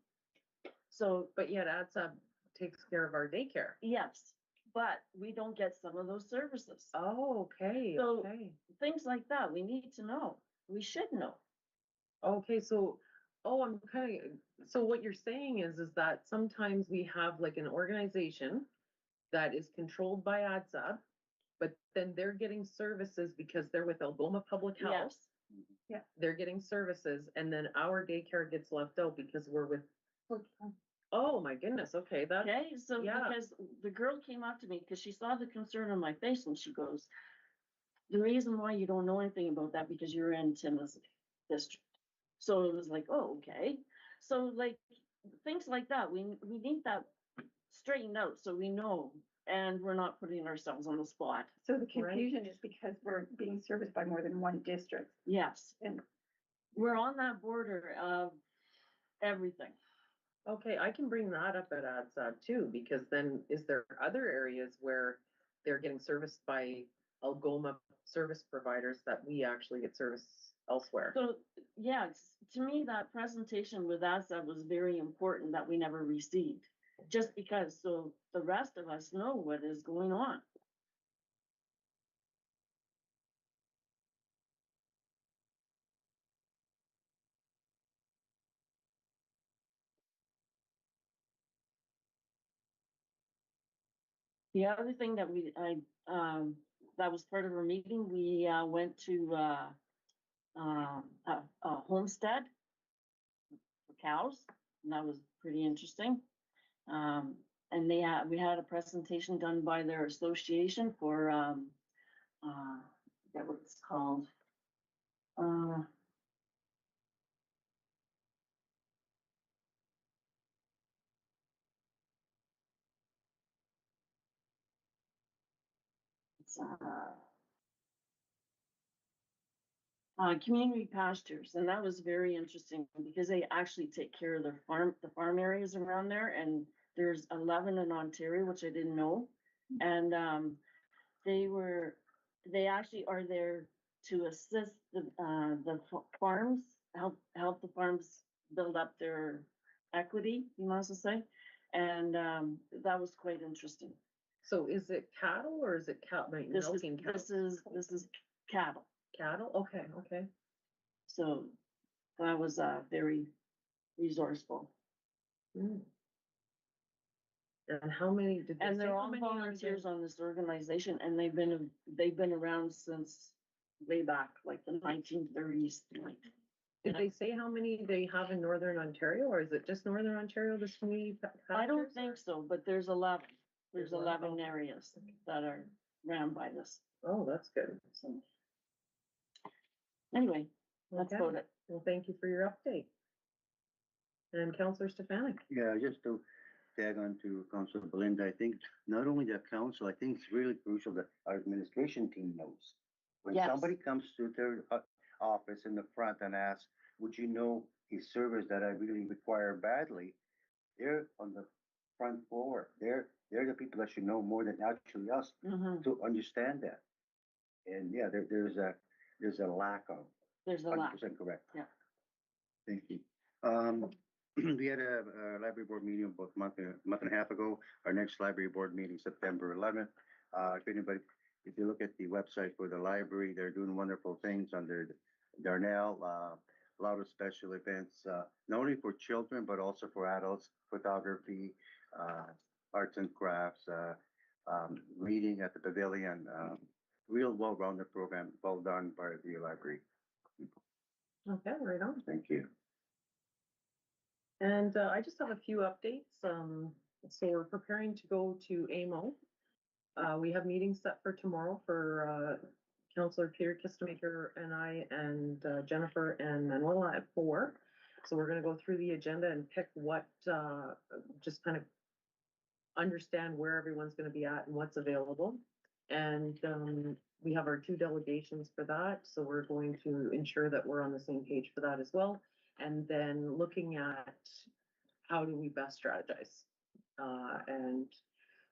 S8: So,
S7: but yet ADSAP takes care of our daycare.
S8: yes, but we don't get some of those services.
S7: Oh, okay,
S8: So-
S7: okay.
S8: Things like that, we need to know. We should know.
S7: Okay, so, I'm kind of, so what you're saying is that sometimes we have like an organization that is controlled by ADSAP, but then they're getting services because they're with Algoma Public Health.
S8: Yes.
S9: Yeah.
S7: They're getting services, and then our daycare gets left out because we're with, oh my goodness, okay, that,
S8: Okay, so
S7: yeah.
S8: because the girl came up to me, because she saw the concern on my face, and she goes, the reason why you don't know anything about that, because you're in Timmins district. So it was like, oh, okay. So like, things like that, we need that straightened out, so we know, and we're not putting ourselves on the spot.
S9: So the confusion is because we're being serviced by more than one district.
S8: Yes,
S9: And
S8: we're on that border of everything.
S7: Okay, I can bring that up at ADSAT too, because then is there other areas where they're getting serviced by Algoma service providers that we actually get service elsewhere?
S8: So, yeah, to me, that presentation with us, that was very important that we never received. Just because, so the rest of us know what is going on. The other thing that that was part of our meeting, we, went to, a homestead for cows, and that was pretty interesting. And we had a presentation done by their association for, that what it's called. It's, community pastures, and that was very interesting because they actually take care of the farm areas around there, and there's 11 in Ontario, which I didn't know. And they actually are there to assist the farms, help the farms build up their equity, you must say. And that was quite interesting.
S7: So is it cattle or is it milking cattle?
S8: This is cattle.
S7: Cattle? Okay, okay.
S8: So that was very resourceful.
S7: Mm. And how many did they
S8: And
S7: say
S8: they're
S7: how
S8: all
S7: many are
S8: volunteers
S7: there?
S8: on this organization, and they've been around since way back, like the 1930s.
S7: Did they say how many they have in Northern Ontario, or is it just Northern Ontario, this community
S8: I don't
S7: pastures?
S8: think so, but there's 11. There's
S7: There's 11,
S8: 11 areas that are ran by this.
S7: Oh, that's good.
S8: So anyway, that's
S7: Okay.
S8: about it.
S7: Well, thank you for your update. And Councillor Stefanik.
S2: Yeah, just to tag on to Councilor Belinda, I think not only the council, I think it's really crucial that our administration team knows. When
S8: Yes.
S2: somebody comes to their office in the front and asks, would you know a service that I really require badly? They're on the front floor. They're the people that should know more than actually us to understand that. And yeah, there's a lack of.
S8: There's a lot.
S2: 100% correct.
S8: Yeah.
S2: Thank you. We had a library board meeting about a month and a half ago. Our next library board meeting, September 11th. If you look at the website for the library, they're doing wonderful things under Darnell. A lot of special events, not only for children, but also for adults, photography, arts and crafts, reading at the pavilion, real well-rounded program, well done by the library people.
S7: Okay, right on.
S2: Thank you.
S7: And I just have a few updates. So we're preparing to go to AMO. We have meetings set for tomorrow for Councillor Peter Kistemaker and I and Jennifer and Manuela at 4. So we're going to go through the agenda and pick what, just kind of understand where everyone's going to be at and what's available. And we have our 2 delegations for that. So we're going to ensure that we're on the same page for that as well. And then looking at how do we best strategize and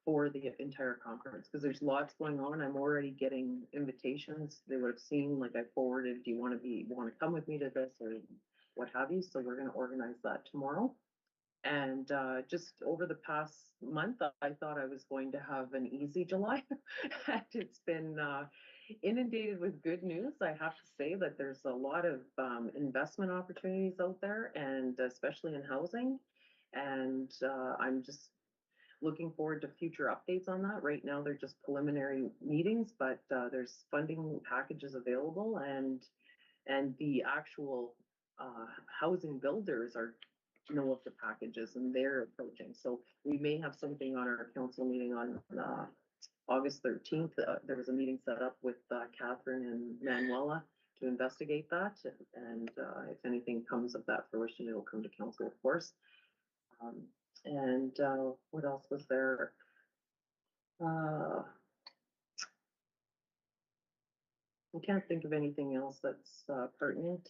S7: for the entire conference, because there's lots going on. I'm already getting invitations. They would have seen, like I forwarded, do you want to come with me to this or what have you? So we're going to organize that tomorrow. And just over the past month, I thought I was going to have an easy July. And it's been inundated with good news. I have to say that there's a lot of investment opportunities out there, and especially in housing. And I'm just looking forward to future updates on that. Right now, they're just preliminary meetings, but there's funding packages available, and the actual housing builders know of the packages and they're approaching. So we may have something on our council meeting on August 13th. There was a meeting set up with Catherine and Manuela to investigate that. And if anything comes of that fruition, it'll come to council, of course. And what else was there? I can't think of anything else that's pertinent.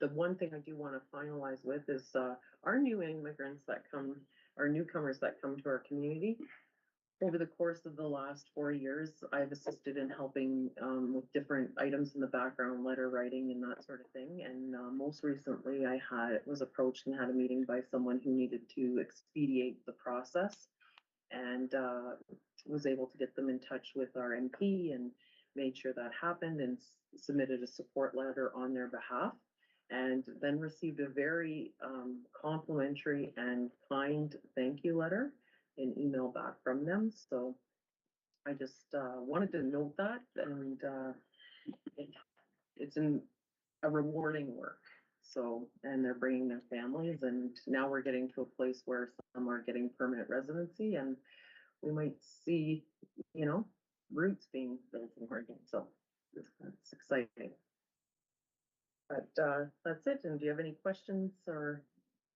S7: The one thing I do want to finalize with is our new immigrants that come, or newcomers that come to our community. Over the course of the last 4 years, I've assisted in helping with different items in the background, letter writing and that sort of thing. And most recently, I was approached and had a meeting by someone who needed to expedite the process, and was able to get them in touch with our MP and made sure that happened, and submitted a support letter on their behalf, and then received a very complimentary and kind thank you letter, an email back from them. So I just wanted to note that, and it's a rewarding work. So, and they're bringing their families, and now we're getting to a place where some are getting permanent residency, and we might see, you know, roots being built in Oregon. So that's exciting. But that's it. And do you have any questions or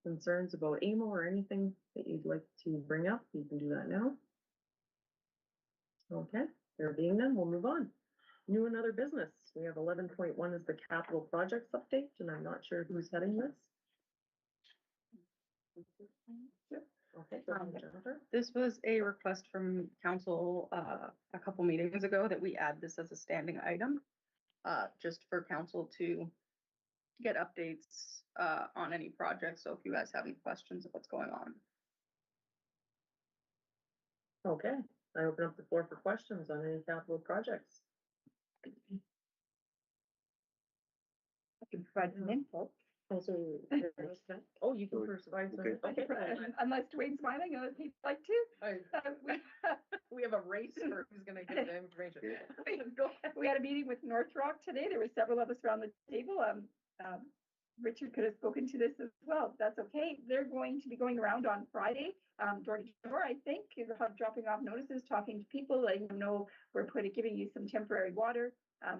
S7: concerns about AMO or anything that you'd like to bring up? You can do that now. Okay, there being none, we'll move on. New and other business. We have 11.1 is the capital projects update, and I'm not sure who's heading this. Okay, Jennifer.
S3: This was a request from council a couple meetings ago that we add this as a standing item, just for council to get updates on any projects. So if you guys have any questions of what's going on.
S7: Okay, I open up the floor for questions on any capital projects.
S9: I can provide some info.
S7: Oh, you can provide some. Okay.
S9: Unless Dwayne's smiling, and he'd like to.
S7: We have a race for who's gonna get the information.
S9: We had a meeting with North Rock today. There were several of us around the table. Richard could have spoken to this as well. That's okay. They're going to be going around on Friday, door to door, I think, dropping off notices, talking to people, letting them know we're giving you some temporary water.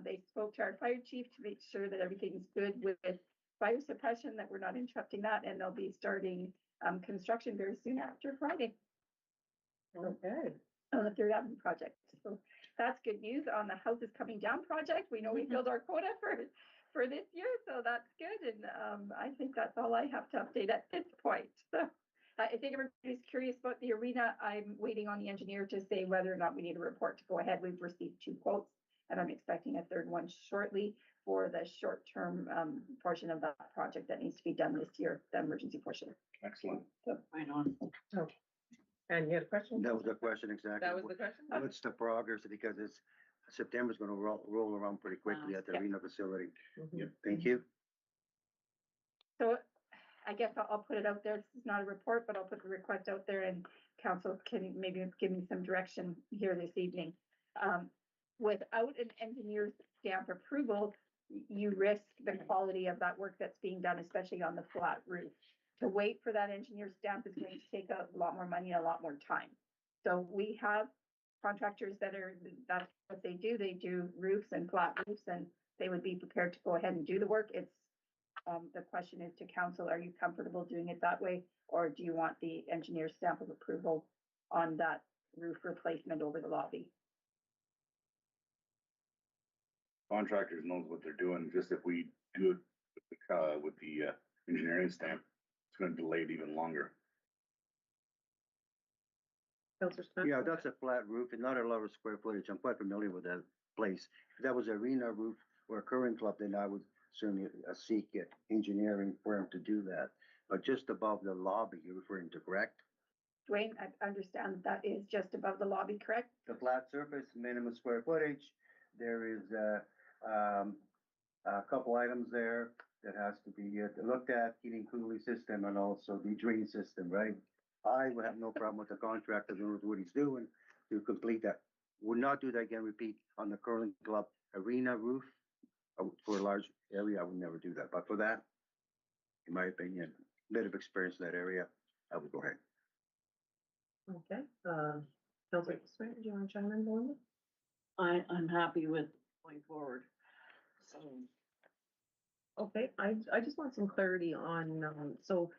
S9: They spoke to our fire chief to make sure that everything's good with fire suppression, that we're not interrupting that, and they'll be starting construction very soon after Friday.
S7: Okay.
S9: On the Third Avenue project. So that's good news on the Houses Coming Down project. We know we filled our quota for this year, so that's good. And I think that's all I have to update at this point. So I think everybody's curious about the arena. I'm waiting on the engineer to say whether or not we need a report to go ahead. We've received 2 quotes, and I'm expecting a third one shortly for the short-term portion of that project that needs to be done this year, the emergency portion.
S5: Excellent.
S9: So,
S8: Right on.
S7: Okay. And you had a question?
S2: That was the question, exactly.
S7: That was the question?
S2: What's the progress, because September's gonna roll around pretty quickly at the
S9: Yeah.
S2: arena facility.
S7: Mhm.
S2: Yep, thank you.
S9: So I guess I'll put it out there. This is not a report, but I'll put the request out there, and council can maybe give me some direction here this evening. Without an engineer's stamp approval, you risk the quality of that work that's being done, especially on the flat roof. To wait for that engineer's stamp is going to take a lot more money, a lot more time. So we have contractors that's what they do. They do roofs and flat roofs, and they would be prepared to go ahead and do the work. It's the question is to council, are you comfortable doing it that way? Or do you want the engineer's stamp of approval on that roof replacement over the lobby?
S5: Contractors knows what they're doing. Just if we do it with the engineering stamp, it's gonna delay it even longer.
S7: Councilor Smith?
S2: Yeah, that's a flat roof and not a lot of square footage. I'm quite familiar with that place. If that was arena roof or a current club, then I would certainly seek an engineering firm to do that. But just above the lobby, you're referring to, correct?
S9: Dwayne, I understand that is just above the lobby, correct?
S2: The flat surface, minimum square footage. There is a couple items there that has to be looked at, heating cooling system and also the drain system, right? I would have no problem with the contractor doing what he's doing to complete that. Would not do that again, repeat, on the curling club arena roof for a large area. I would never do that. But for that, in my opinion, bit of experience in that area, I would go ahead.
S7: Okay, Councilor Smith, do you want to chime in, Belinda?
S8: I'm happy with going forward. So,
S7: Okay, I just want some clarity on, so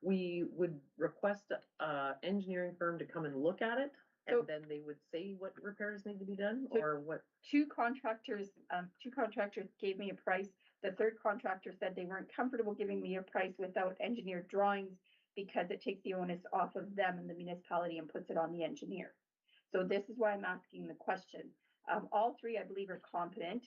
S7: we would request a engineering firm to come and look at it, And
S9: So-
S7: then they would say what repairs need to be done
S9: So-
S7: or what?
S9: Two contractors gave me a price. The third contractor said they weren't comfortable giving me a price without engineered drawings because it takes the onus off of them and the municipality and puts it on the engineer. So this is why I'm asking the question. All three, I believe, are competent.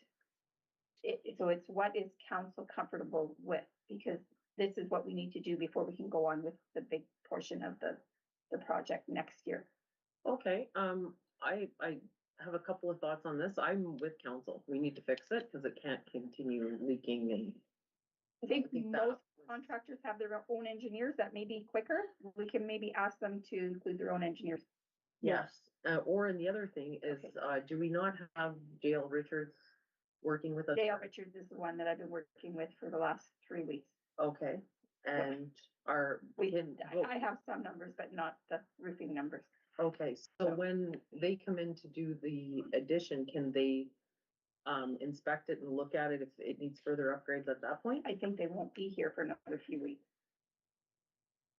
S9: So it's what is council comfortable with? Because this is what we need to do before we can go on with the big portion of the project next year.
S7: Okay, I have a couple of thoughts on this. I'm with council. We need to fix it because it can't continue leaking and.
S9: I think
S7: that
S9: most
S7: was-
S9: contractors have their own engineers. That may be quicker. We can maybe ask them to include their own engineers.
S7: Yes, or and the other thing is,
S9: Okay.
S7: do we not have Dale Richards working with us?
S9: Dale Richards is the one that I've been working with for the last 3 weeks.
S7: Okay, and our,
S9: I have some numbers, but not the roofing numbers.
S7: okay, so when they come in to do the addition, can they inspect it and look at it if it needs further upgrades at that point?
S9: I think they won't be here for another few weeks.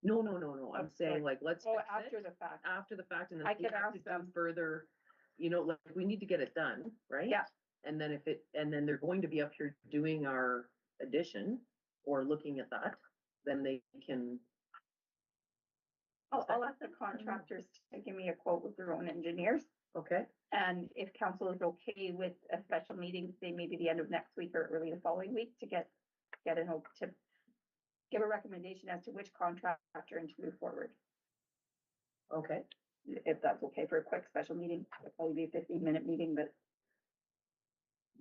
S7: No, I'm
S9: Oh,
S7: saying like, let's
S9: Oh,
S7: fix
S9: after
S7: it
S9: the fact.
S7: after the fact, and then
S9: I
S7: if we
S9: can
S7: have to
S9: ask
S7: do
S9: them.
S7: further, you know, like, we need to get it done, right?
S9: Yeah.
S7: And then and then they're going to be up here doing our addition or looking at that, then they can.
S9: I'll ask the contractors to give me a quote with their own engineers.
S7: Okay,
S9: And if council is okay with a special meeting, say maybe the end of next week or early the following week to get to give a recommendation as to which contractor and to move forward.
S7: okay.
S9: If that's okay for a quick special meeting, it'll probably be a 15-minute meeting, but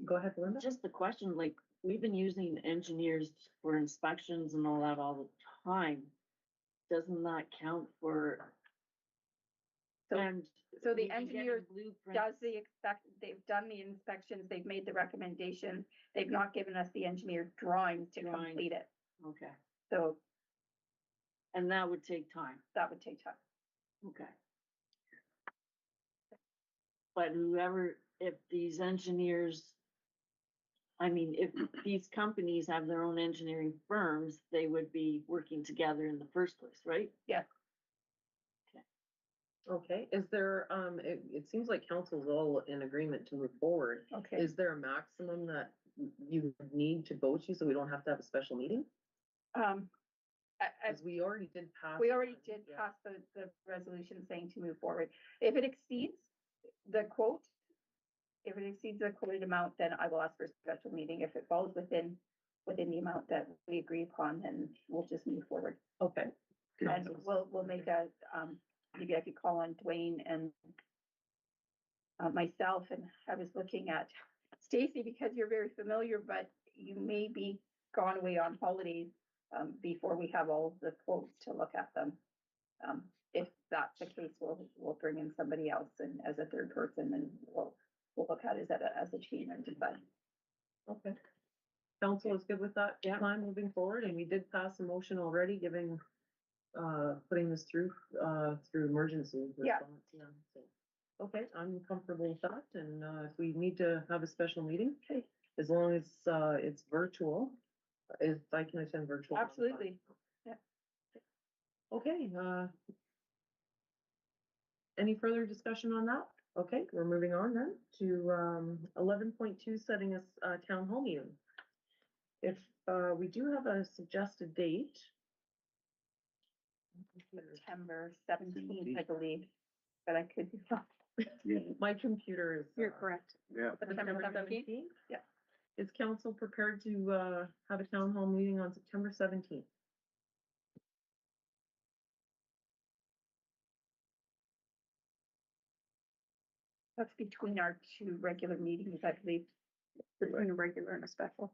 S7: Go ahead, Linda.
S8: Just the question, like, we've been using engineers for inspections and all that all the time. Doesn't that count for?
S9: So-
S8: and
S9: so the
S8: we've been getting
S9: engineers
S8: blueprints.
S9: they've done the inspections, they've made the recommendation, they've not given us the engineered drawings to
S8: Drawings.
S9: complete it.
S8: Okay,
S9: So
S8: and that would take time,
S9: that would take time.
S8: okay. But whoever, if these engineers, I mean, if these companies have their own engineering firms, they would be working together in the first place, right?
S7: Okay, is there, it seems like council's all in agreement to move forward.
S9: Okay.
S7: Is there a maximum that you need to go to so we don't have to have a special meeting? As we already did pass.
S9: We already
S7: one,
S9: did
S7: yeah.
S9: pass the resolution saying to move forward. If it exceeds the quote, if it exceeds the quoted amount, then I will ask for a special meeting. If it falls within the amount that we agree upon, then we'll just move forward.
S7: Okay.
S9: And we'll make a, maybe I could call on Dwayne and myself, and I was looking at Stacy, because you're very familiar, but you may be gone away on holidays before we have all the quotes to look at them. If that's the case, we'll bring in somebody else and as a third person, and we'll look at it as a team and decide.
S7: Okay. Council is good with that
S8: Yeah.
S7: plan moving forward, and we did pass a motion already giving, putting this through emergency
S9: Yeah.
S7: response. Yeah. So, okay, I'm comfortable with that, and, if we need to have a special meeting,
S9: Okay.
S7: as long as, it's virtual, if I can attend virtual. I'm fine.
S9: Absolutely. Yeah.
S7: Okay, any further discussion on that? Okay, we're moving on then to 11.2, setting a town hall meeting. If we do have a suggested date.
S9: September 17th, I believe, but I could be wrong.
S2: Yeah,
S7: My computer is.
S9: You're correct.
S2: yeah.
S9: September 17th? Yeah.
S7: Is council prepared to have a town hall meeting on September 17th?
S9: That's between our two regular meetings, I believe, between a regular and a special.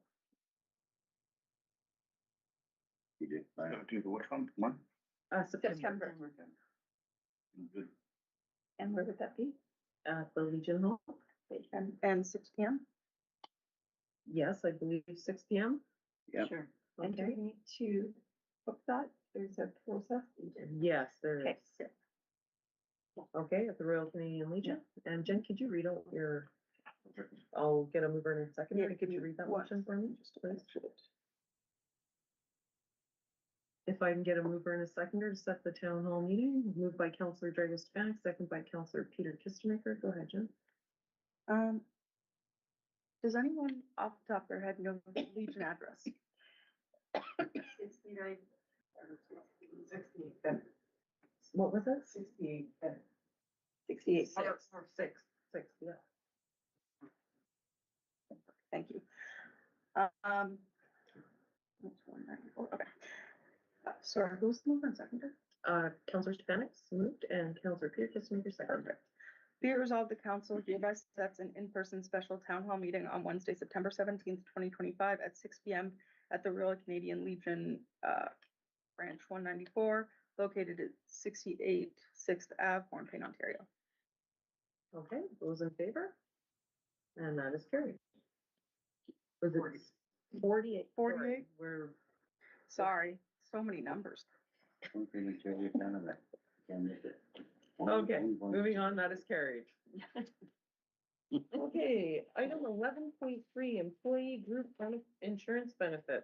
S2: You did fine.
S5: Do the which one?
S9: September.
S5: Good.
S9: And where would that be?
S7: At the Legion Hall?
S9: And 6 p.m.?
S7: Yes, I believe 6 p.m.
S2: Yep.
S8: Sure.
S9: And do
S7: Okay.
S9: we need to book that? There's a process?
S7: Yes, there is.
S9: Okay.
S7: Okay, at the Royal Canadian Legion. And Jen, could you read out I'll get a mover in a second.
S9: Yeah,
S7: Could you read that
S9: what?
S7: motion for me, just please? If I can get a mover and a seconder to set the town hall meeting, moved by Councillor Drago Stefanik, second by Councillor Peter Kistemaker. Go ahead, Jen.
S3: Does anyone off the top of their head know the Legion address?
S1: 69.
S7: What was it?
S1: 68.
S3: 68.
S7: Or six, yeah.
S3: Thank you. That's 194, okay. Sorry, who's the mover and seconder?
S7: Councillor Stefanik moved and Councillor Peter Kistemaker seconded.
S3: Be it resolved, the council hereby sets an in-person special town hall meeting on Wednesday, September 17th, 2025 at 6 p.m. at the Royal Canadian Legion, branch 194, located at 68 6th Ave, Hornepayne, Ontario.
S7: Okay, those in favor? And that is carried. Was it 48?
S3: 48?
S7: Sorry,
S3: Sorry, so many numbers.
S7: Okay, moving on, that is carried. Okay, item 11.3, employee group insurance benefit.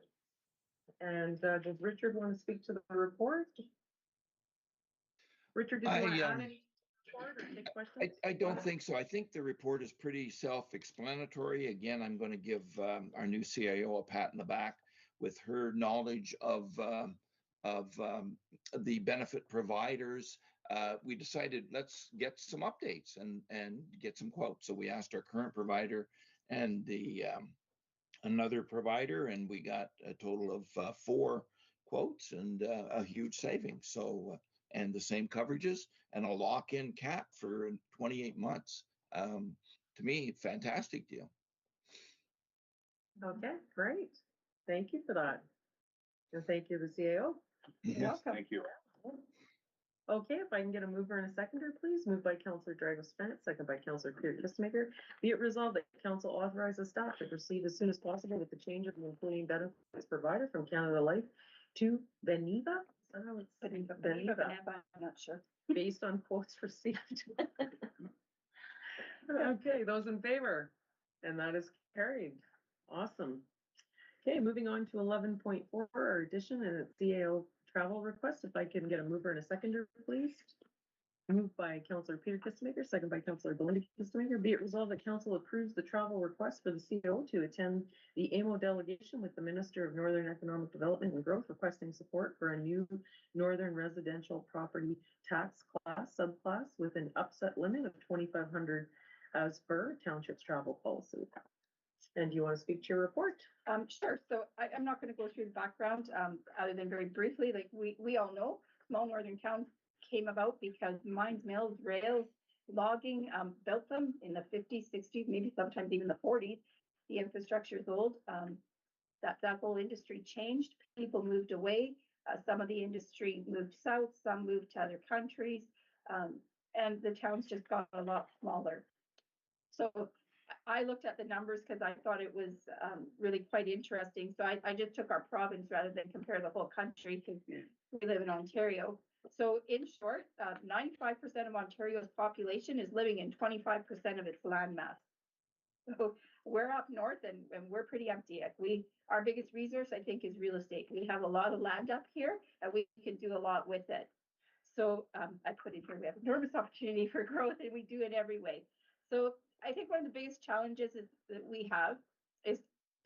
S7: And does Richard want to speak to the report? Richard, did you want to add any report or take questions?
S4: I don't think so. I think the report is pretty self-explanatory. Again, I'm going to give our new CIO a pat in the back with her knowledge of the benefit providers. We decided let's get some updates and get some quotes. So we asked our current provider and the another provider, and we got a total of 4 quotes and a huge savings. So and the same coverages and a lock-in cap for 28 months. To me, fantastic deal.
S7: Okay, great. Thank you for that. And thank you, the CAO.
S3: You're welcome.
S5: Thank you.
S7: Okay, if I can get a mover and a seconder, please. Moved by Councillor Drago Stefanik, second by Councillor Peter Kistemaker. Be it resolved that council authorizes staff to proceed as soon as possible with the change of the employee benefits provider from Canada Life to Beniva. Beniva.
S3: I'm not sure.
S7: Based on quotes received. Okay, those in favor? And that is carried. Awesome. Okay, moving on to 11.4, our addition and its CAO travel request. If I can get a mover and a seconder, please. Moved by Councillor Peter Kistemaker, second by Councillor Belinda Kistemaker. Be it resolved that council approves the travel request for the CAO to attend the AMO delegation with the Minister of Northern Economic Development and Growth, requesting support for a new Northern Residential Property Tax class subclass with an upset limit of $2,500 as per Township's travel policy. And do you want to speak to your report?
S9: Sure. So I'm not going to go through the background, other than very briefly, like we all know, small northern towns came about because mines, mills, rails, logging, built them in the 50s, 60s, maybe sometimes even the 40s. The infrastructure is old. That whole industry changed. People moved away. Some of the industry moved south, some moved to other countries, and the towns just got a lot smaller. So I looked at the numbers because I thought it was really quite interesting. So I just took our province rather than compare the whole country because we live in Ontario. So in short, 95% of Ontario's population is living in 25% of its land mass. So we're up north and we're pretty empty. Our biggest resource, I think, is real estate. We have a lot of land up here and we can do a lot with it. So I put in here, we have enormous opportunity for growth and we do it every way. So I think one of the biggest challenges that we have is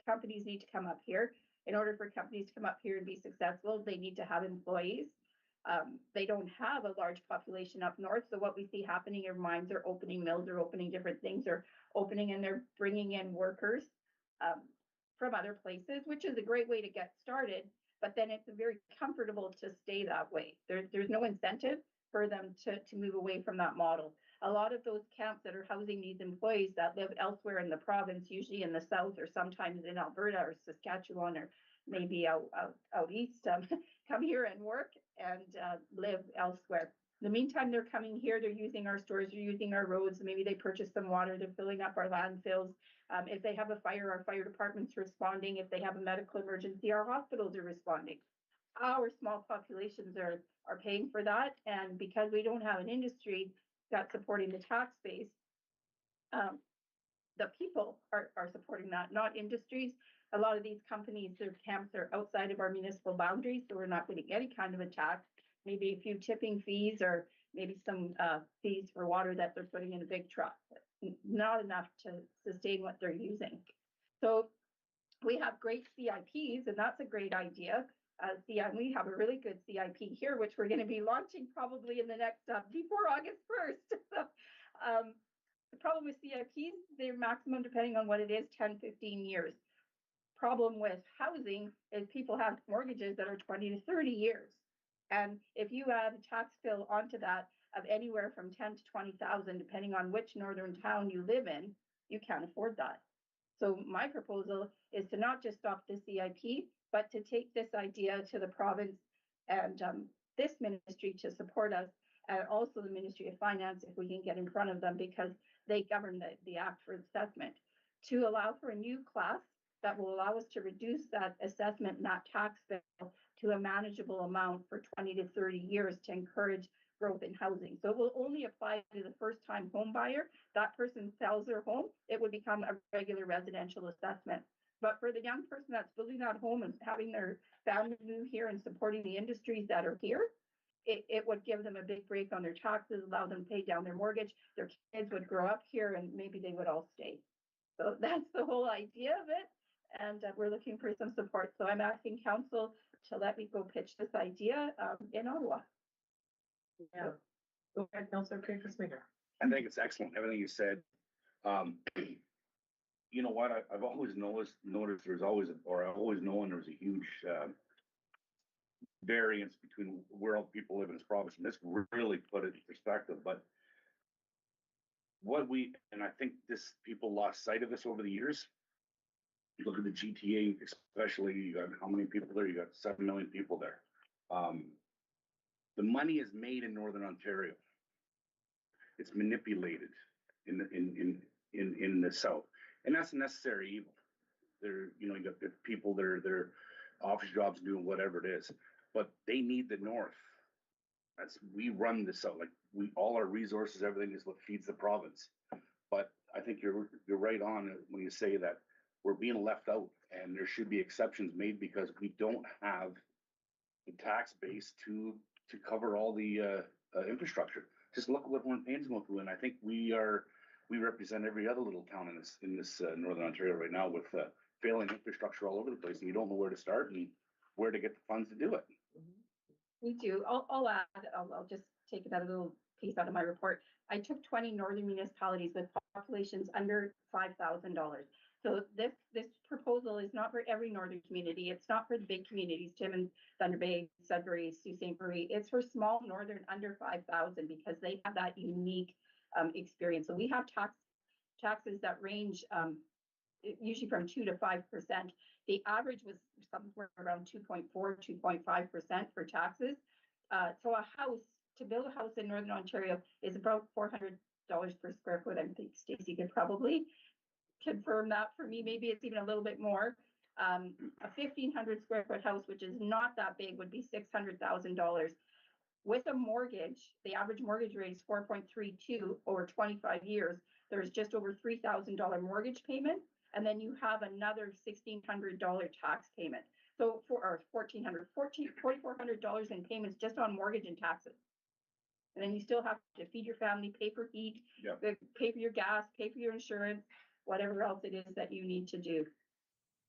S9: companies need to come up here. In order for companies to come up here and be successful, they need to have employees. They don't have a large population up north. So what we see happening are mines are opening, mills are opening, different things are opening, and they're bringing in workers from other places, which is a great way to get started. But then it's very comfortable to stay that way. There's no incentive for them to move away from that model. A lot of those camps that are housing these employees that live elsewhere in the province, usually in the south or sometimes in Alberta or Saskatchewan or maybe out east, come here and work and live elsewhere. In the meantime, they're coming here, they're using our stores, they're using our roads, maybe they purchase some water, they're filling up our landfills. If they have a fire, our fire department's responding. If they have a medical emergency, our hospitals are responding. Our small populations are paying for that, and because we don't have an industry that's supporting the tax base, the people are supporting that, not industries. a lot of these companies, their camps are outside of our municipal boundaries, so we're not getting any kind of a tax. Maybe a few tipping fees or maybe some fees for water that they're putting in a big truck. Not enough to sustain what they're using. So we have great CIPs, and that's a great idea. We have a really good CIP here, which we're going to be launching probably in the next, before August 1st. The problem with CIPs, their maximum, depending on what it is, 10, 15 years. Problem with housing is people have mortgages that are 20 to 30 years. And if you add a tax bill onto that of anywhere from 10 to 20,000, depending on which northern town you live in, you can't afford that. So my proposal is to not just stop the CIP, but to take this idea to the province and this ministry to support us, and also the Ministry of Finance, if we can get in front of them, because they govern the Act for Assessment, to allow for a new class that will allow us to reduce that assessment and that tax bill to a manageable amount for 20 to 30 years to encourage growth in housing. So it will only apply to the first-time home buyer. That person sells their home, it would become a regular residential assessment. But for the young person that's building that home and having their family move here and supporting the industries that are here, it would give them a big break on their taxes, allow them to pay down their mortgage. Their kids would grow up here and maybe they would all stay. So that's the whole idea of it. And we're looking for some support. So I'm asking council to let me go pitch this idea in Ottawa.
S1: Yeah. Go ahead, Councillor Peter.
S5: I think it's excellent, everything you said. You know what, I've always noticed there's always, I've always known there's a huge variance between where all people live in this province, and this really put it in perspective. But and I think people lost sight of this over the years. You look at the GTA, especially, you got how many people there? You got 7 million people there. The money is made in Northern Ontario. It's manipulated in the South, and that's a necessary evil. You got the people that are their office jobs doing whatever it is, but they need the North. We run the South, all our resources, everything is what feeds the province. But I think you're right on when you say that we're being left out, and there should be exceptions made because we don't have the tax base to cover all the infrastructure. Just look at what Hornepayne's going through, and I think we represent every other little town in this Northern Ontario right now with failing infrastructure all over the place, and you don't know where to start and where to get the funds to do it.
S9: We do. I'll add. I'll just take that little piece out of my report. I took 20 northern municipalities with populations under $5,000. So this proposal is not for every northern community. It's not for the big communities, Timmins, Thunder Bay, Sudbury, Sault Ste. Marie. It's for small northern under 5,000 because they have that unique experience. So we have taxes that range usually from 2 to 5%. The average was somewhere around 2.4, 2.5% for taxes. So to build a house in Northern Ontario is about $400 per square foot. I think Stacey could probably confirm that for me. Maybe it's even a little bit more. A 1,500 square foot house, which is not that big, would be $600,000. With a mortgage, the average mortgage rate is 4.32 over 25 years. There's just over $3,000 mortgage payment, and then you have another $1,600 tax payment. So $4,400 in payments just on mortgage and taxes. And then you still have to feed your family, pay for heat, pay for your gas, pay for your insurance, whatever else it is that you need to do.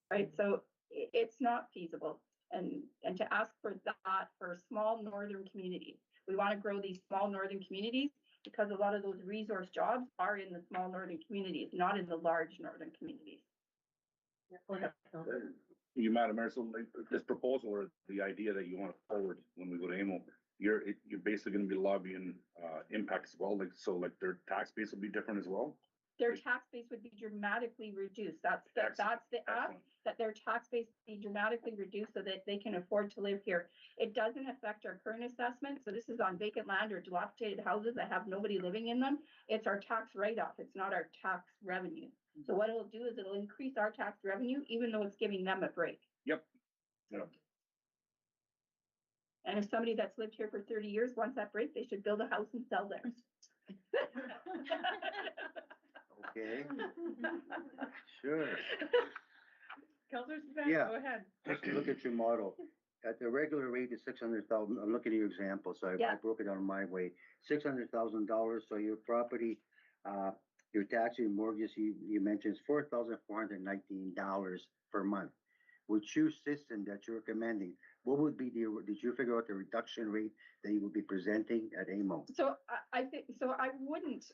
S9: Right? So it's not feasible. And to ask for that for small northern communities. We want to grow these small northern communities because a lot of those resource jobs are in the small northern communities, not in the large northern communities.
S5: You, Madam Mayor, so this proposal or the idea that you want to forward when we go to AMO, you're basically going to be lobbying impacts as well. Their tax base will be different as well.
S9: Their tax base would be dramatically reduced. That's the ask, that their tax base be dramatically reduced so that they can afford to live here. It doesn't affect our current assessment. So this is on vacant land or dilapidated houses that have nobody living in them. It's our tax write-off. It's not our tax revenue. So what it'll do is it'll increase our tax revenue, even though it's giving them a break.
S5: Yep.
S9: And if somebody that's lived here for 30 years wants that break, they should build a house and sell theirs.
S2: Okay. Sure.
S7: Counselor Savant,
S2: Yeah.
S7: go ahead.
S2: Just look at your model. At the regular rate is 600,000. I'm looking at your example, so I
S9: Yeah.
S2: broke it down my way. $600,000. So your property, your tax and mortgage, you mentioned is $4,419 per month. With your system that you're recommending, what would be did you figure out the reduction rate that you would be presenting at AMO?
S9: So I think, so I wouldn't,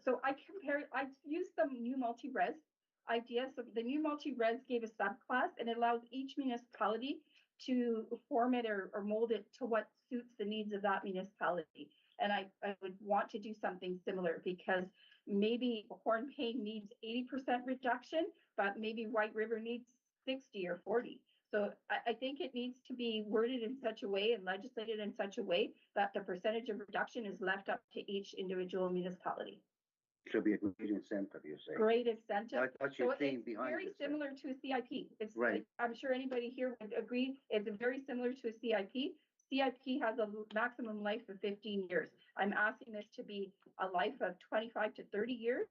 S9: so I used the new multi-res idea. So the new multi-res gave a subclass and it allows each municipality to form it or mold it to what suits the needs of that municipality. And I would want to do something similar because maybe Hornepayne needs 80% reduction, but maybe White River needs 60 or 40. So I think it needs to be worded in such a way and legislated in such a way that the percentage of reduction is left up to each individual municipality.
S2: Should be a great incentive, you say.
S9: Great incentive.
S2: That's
S9: So
S2: your theme
S9: it's
S2: behind
S9: very
S2: this.
S9: similar to a CIP. It's
S2: Right.
S9: I'm sure anybody here would agree. It's very similar to a CIP. CIP has a maximum life of 15 years. I'm asking this to be a life of 25 to 30 years.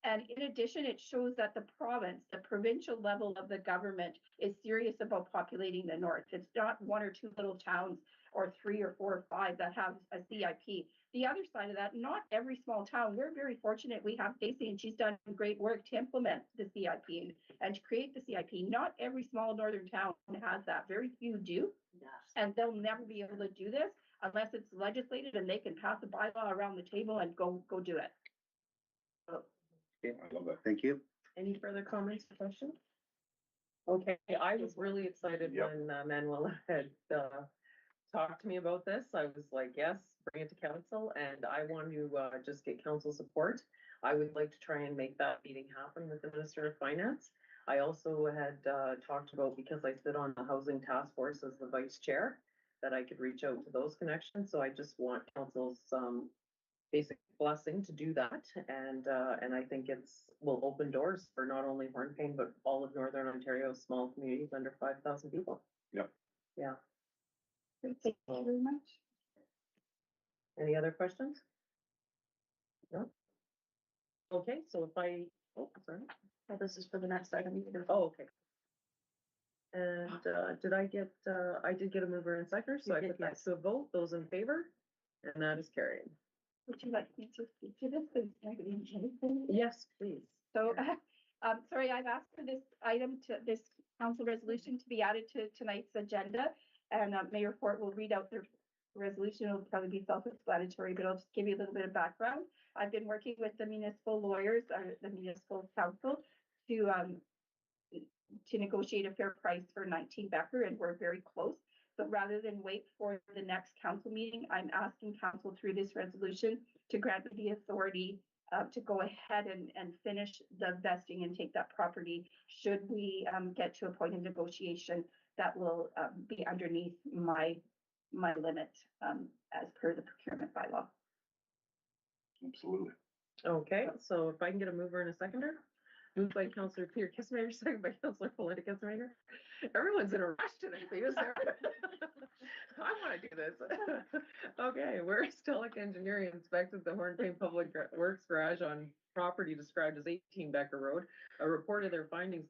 S9: And in addition, it shows that the province, the provincial level of the government is serious about populating the north. It's not one or two little towns or 3 or 4 or 5 that have a CIP. The other side of that, not every small town, we're very fortunate. We have Casey and she's done great work to implement the CIP and to create the CIP. Not every small northern town has that. Very few do.
S8: Yes.
S9: And they'll never be able to do this unless it's legislated and they can pass a bylaw around the table and go do it.
S2: Okay.
S5: I love that.
S2: Thank you.
S7: Any further comments or questions? Okay, I was really excited
S5: Yep.
S7: when Manuela had talked to me about this. I was like, yes, bring it to council, and I want to just get council support. I would like to try and make that meeting happen with the Minister of Finance. I also had talked about, because I sit on the Housing Task Force as the vice chair, that I could reach out to those connections. So I just want council's basic blessing to do that, and I think will open doors for not only Hornepayne but all of Northern Ontario, small communities under 5,000 people.
S5: Yep.
S7: Yeah.
S9: Thank you very much.
S7: Any other questions? No. Okay, so if sorry.
S3: Well, this is for the next item.
S7: Oh, okay. And did I get? I did get a mover and seconder, so I put that to a vote. Those in favor, and that is carried.
S9: Would you like me to speak to this?
S7: Yes, please.
S9: So, sorry, I've asked for this item this council resolution to be added to tonight's agenda. And Mayor Fort will read out the resolution. It'll probably be self-explanatory, but I'll just give you a little bit of background. I've been working with the municipal lawyers, the municipal council to negotiate a fair price for 19 Becker, and we're very close. But rather than wait for the next council meeting, I'm asking council through this resolution to grant me the authority to go ahead and finish the vesting and take that property should we get to a point of negotiation that will be underneath my limit as per the procurement bylaw.
S5: Absolutely.
S7: Okay, so if I can get a mover and a seconder. Moved by Councillor Peter Kissmaker, second by Councillor Belinda Kissmaker. Everyone's in a rush today, is there? I want to do this. Okay, whereas Telec Engineering inspected the Hornepayne Public Works Garage on property described as 18 Becker Road. A report of their findings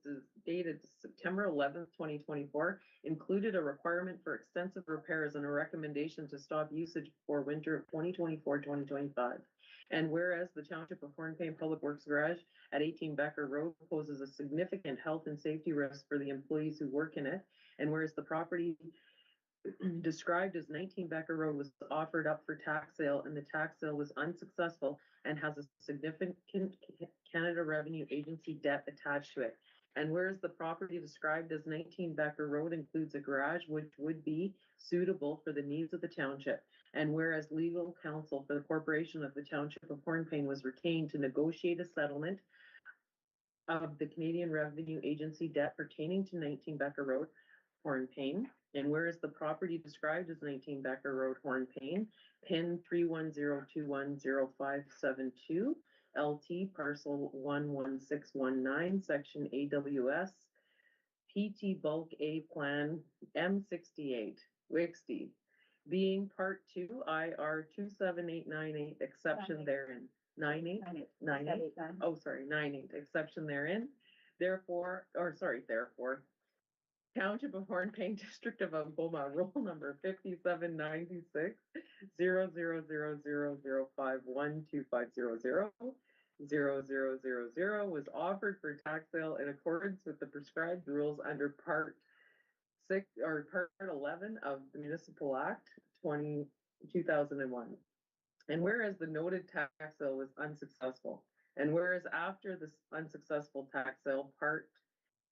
S7: dated September 11th, 2024, included a requirement for extensive repairs and a recommendation to stop usage for winter of 2024-2025. And whereas the Township of Hornepayne Public Works Garage at 18 Becker Road poses a significant health and safety risk for the employees who work in it, and whereas the property described as 19 Becker Road was offered up for tax sale and the tax sale was unsuccessful and has a significant Canada Revenue Agency debt attached to it. And whereas the property described as 19 Becker Road includes a garage which would be suitable for the needs of the township, and whereas legal counsel for the corporation of the Township of Hornepayne was retained to negotiate a settlement of the Canadian Revenue Agency debt pertaining to 19 Becker Road, Hornepayne, and whereas the property described as 19 Becker Road, Hornepayne, PIN 310210572, LT parcel 11619, section AWS, PT Bulk A Plan M68, WIXD, being Part 2 IR 27898, exception therein. 98, 98. Oh, sorry, 98, exception therein. Therefore, Township of Hornepayne, District of Algoma, roll number 5796 0000051250 0000 was offered for tax sale in accordance with the prescribed rules under Part 6 or Part 11 of the Municipal Act 2001. And whereas the noted tax sale was unsuccessful, and whereas after this unsuccessful tax sale,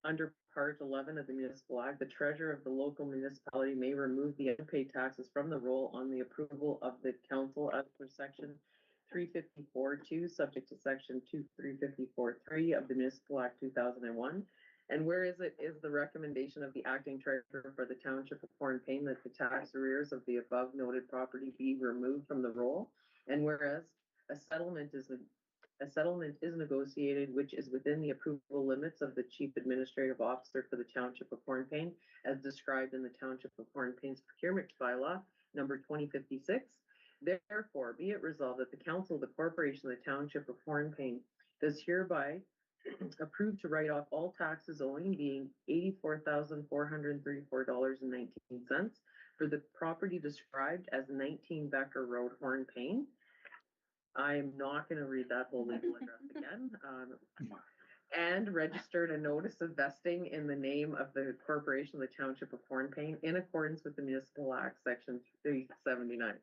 S7: under Part 11 of the Municipal Act, the treasurer of the local municipality may remove the unpaid taxes from the roll on the approval of the council as per section 354(2), subject to section 354(3) of the Municipal Act 2001. And whereas it is the recommendation of the acting treasurer for the Township of Hornepayne that the tax arrears of the above noted property be removed from the roll, and whereas a settlement is negotiated which is within the approval limits of the Chief Administrative Officer for the Township of Hornepayne, as described in the Township of Hornepayne's procurement bylaw number 2056. Therefore, be it resolved that the Council of the Corporation of the Township of Hornepayne does hereby approve to write off all taxes owing, being $84,434.19 for the property described as 19 Becker Road, Hornepayne. I'm not going to read that whole legal address again. And registered a notice of vesting in the name of the corporation of the Township of Hornepayne in accordance with the Municipal Act, section 379.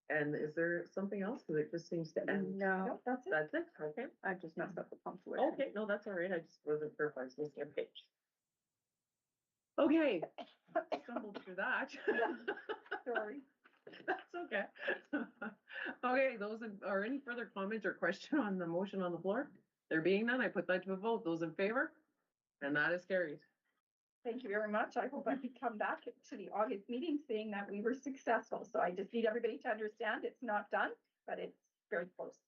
S7: And is there something else? Because it just seems to end.
S3: No,
S9: That's it.
S7: That's it? Okay.
S3: I just messed up the punctuation.
S7: Okay, no, that's all right. I just wasn't sure if I was missing a page. Okay, stumbled through that.
S9: Sorry.
S7: That's okay. Okay, are any further comments or question on the motion on the floor? There being none, I put that to a vote. Those in favor? And that is carried.
S9: Thank you very much. I hope I can come back to the August meeting saying that we were successful. So I just need everybody to understand it's not done, but it's very close.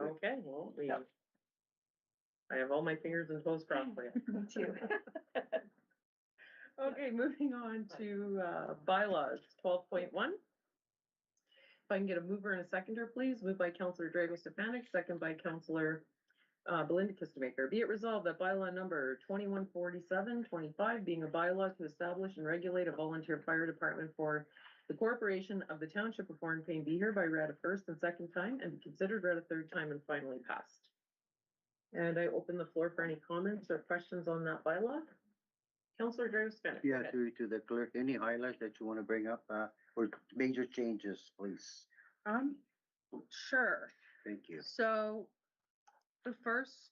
S7: Okay, well, I have all my fingers and toes crossed for you.
S9: Me too.
S7: Okay, moving on to bylaws 12.1. If I can get a mover and a seconder, please. Moved by Councillor Drago Stefanik, second by Councillor Belinda Kistemaker. Be it resolved that bylaw number 214725, being a bylaw to establish and regulate a volunteer fire department for the corporation of the Township of Hornepayne, be hereby read a first and second time and be considered read a third time and finally passed. And I open the floor for any comments or questions on that bylaw. Councillor Drago Stefanik.
S2: Yeah, to the clerk, any highlights that you want to bring up, or major changes, please?
S3: Sure.
S2: Thank you.
S3: So the first,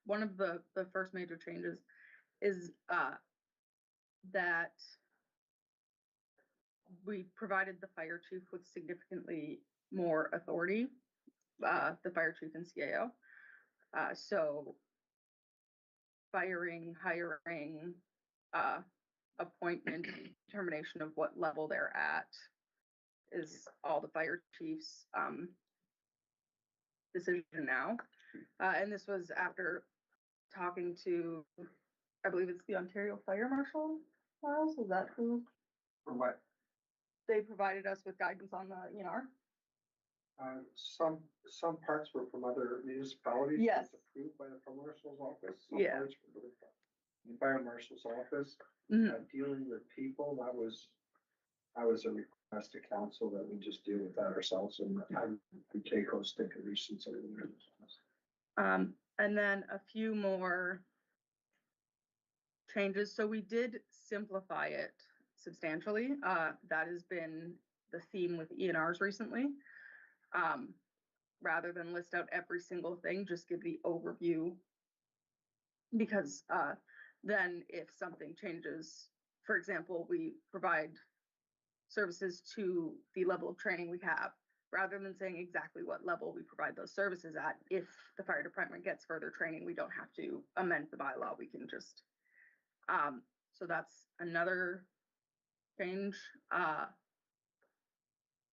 S3: one of the first major changes is that we provided the fire chief with significantly more authority, the fire chief and CAO. So firing, hiring, appointment, determination of what level they're at is all the fire chief's decision now. And this was after talking to, I believe it's the Ontario Fire Marshal, Charles, is that who?
S6: For what?
S3: They provided us with guidance on the ENR.
S6: Some parts were from other municipalities.
S3: Yes.
S6: It's approved by the fire marshal's office. Some
S3: Yeah.
S6: parts were from the fire marshal's office.
S3: Mhm.
S6: Dealing with people, that was a request to council that we just deal with that ourselves and we take those stipulations.
S3: And then a few more changes. So we did simplify it substantially. That has been the theme with ENRs recently. Rather than list out every single thing, just give the overview. Because then if something changes, for example, we provide services to the level of training we have, rather than saying exactly what level we provide those services at. If the fire department gets further training, we don't have to amend the bylaw. We can just, so that's another change.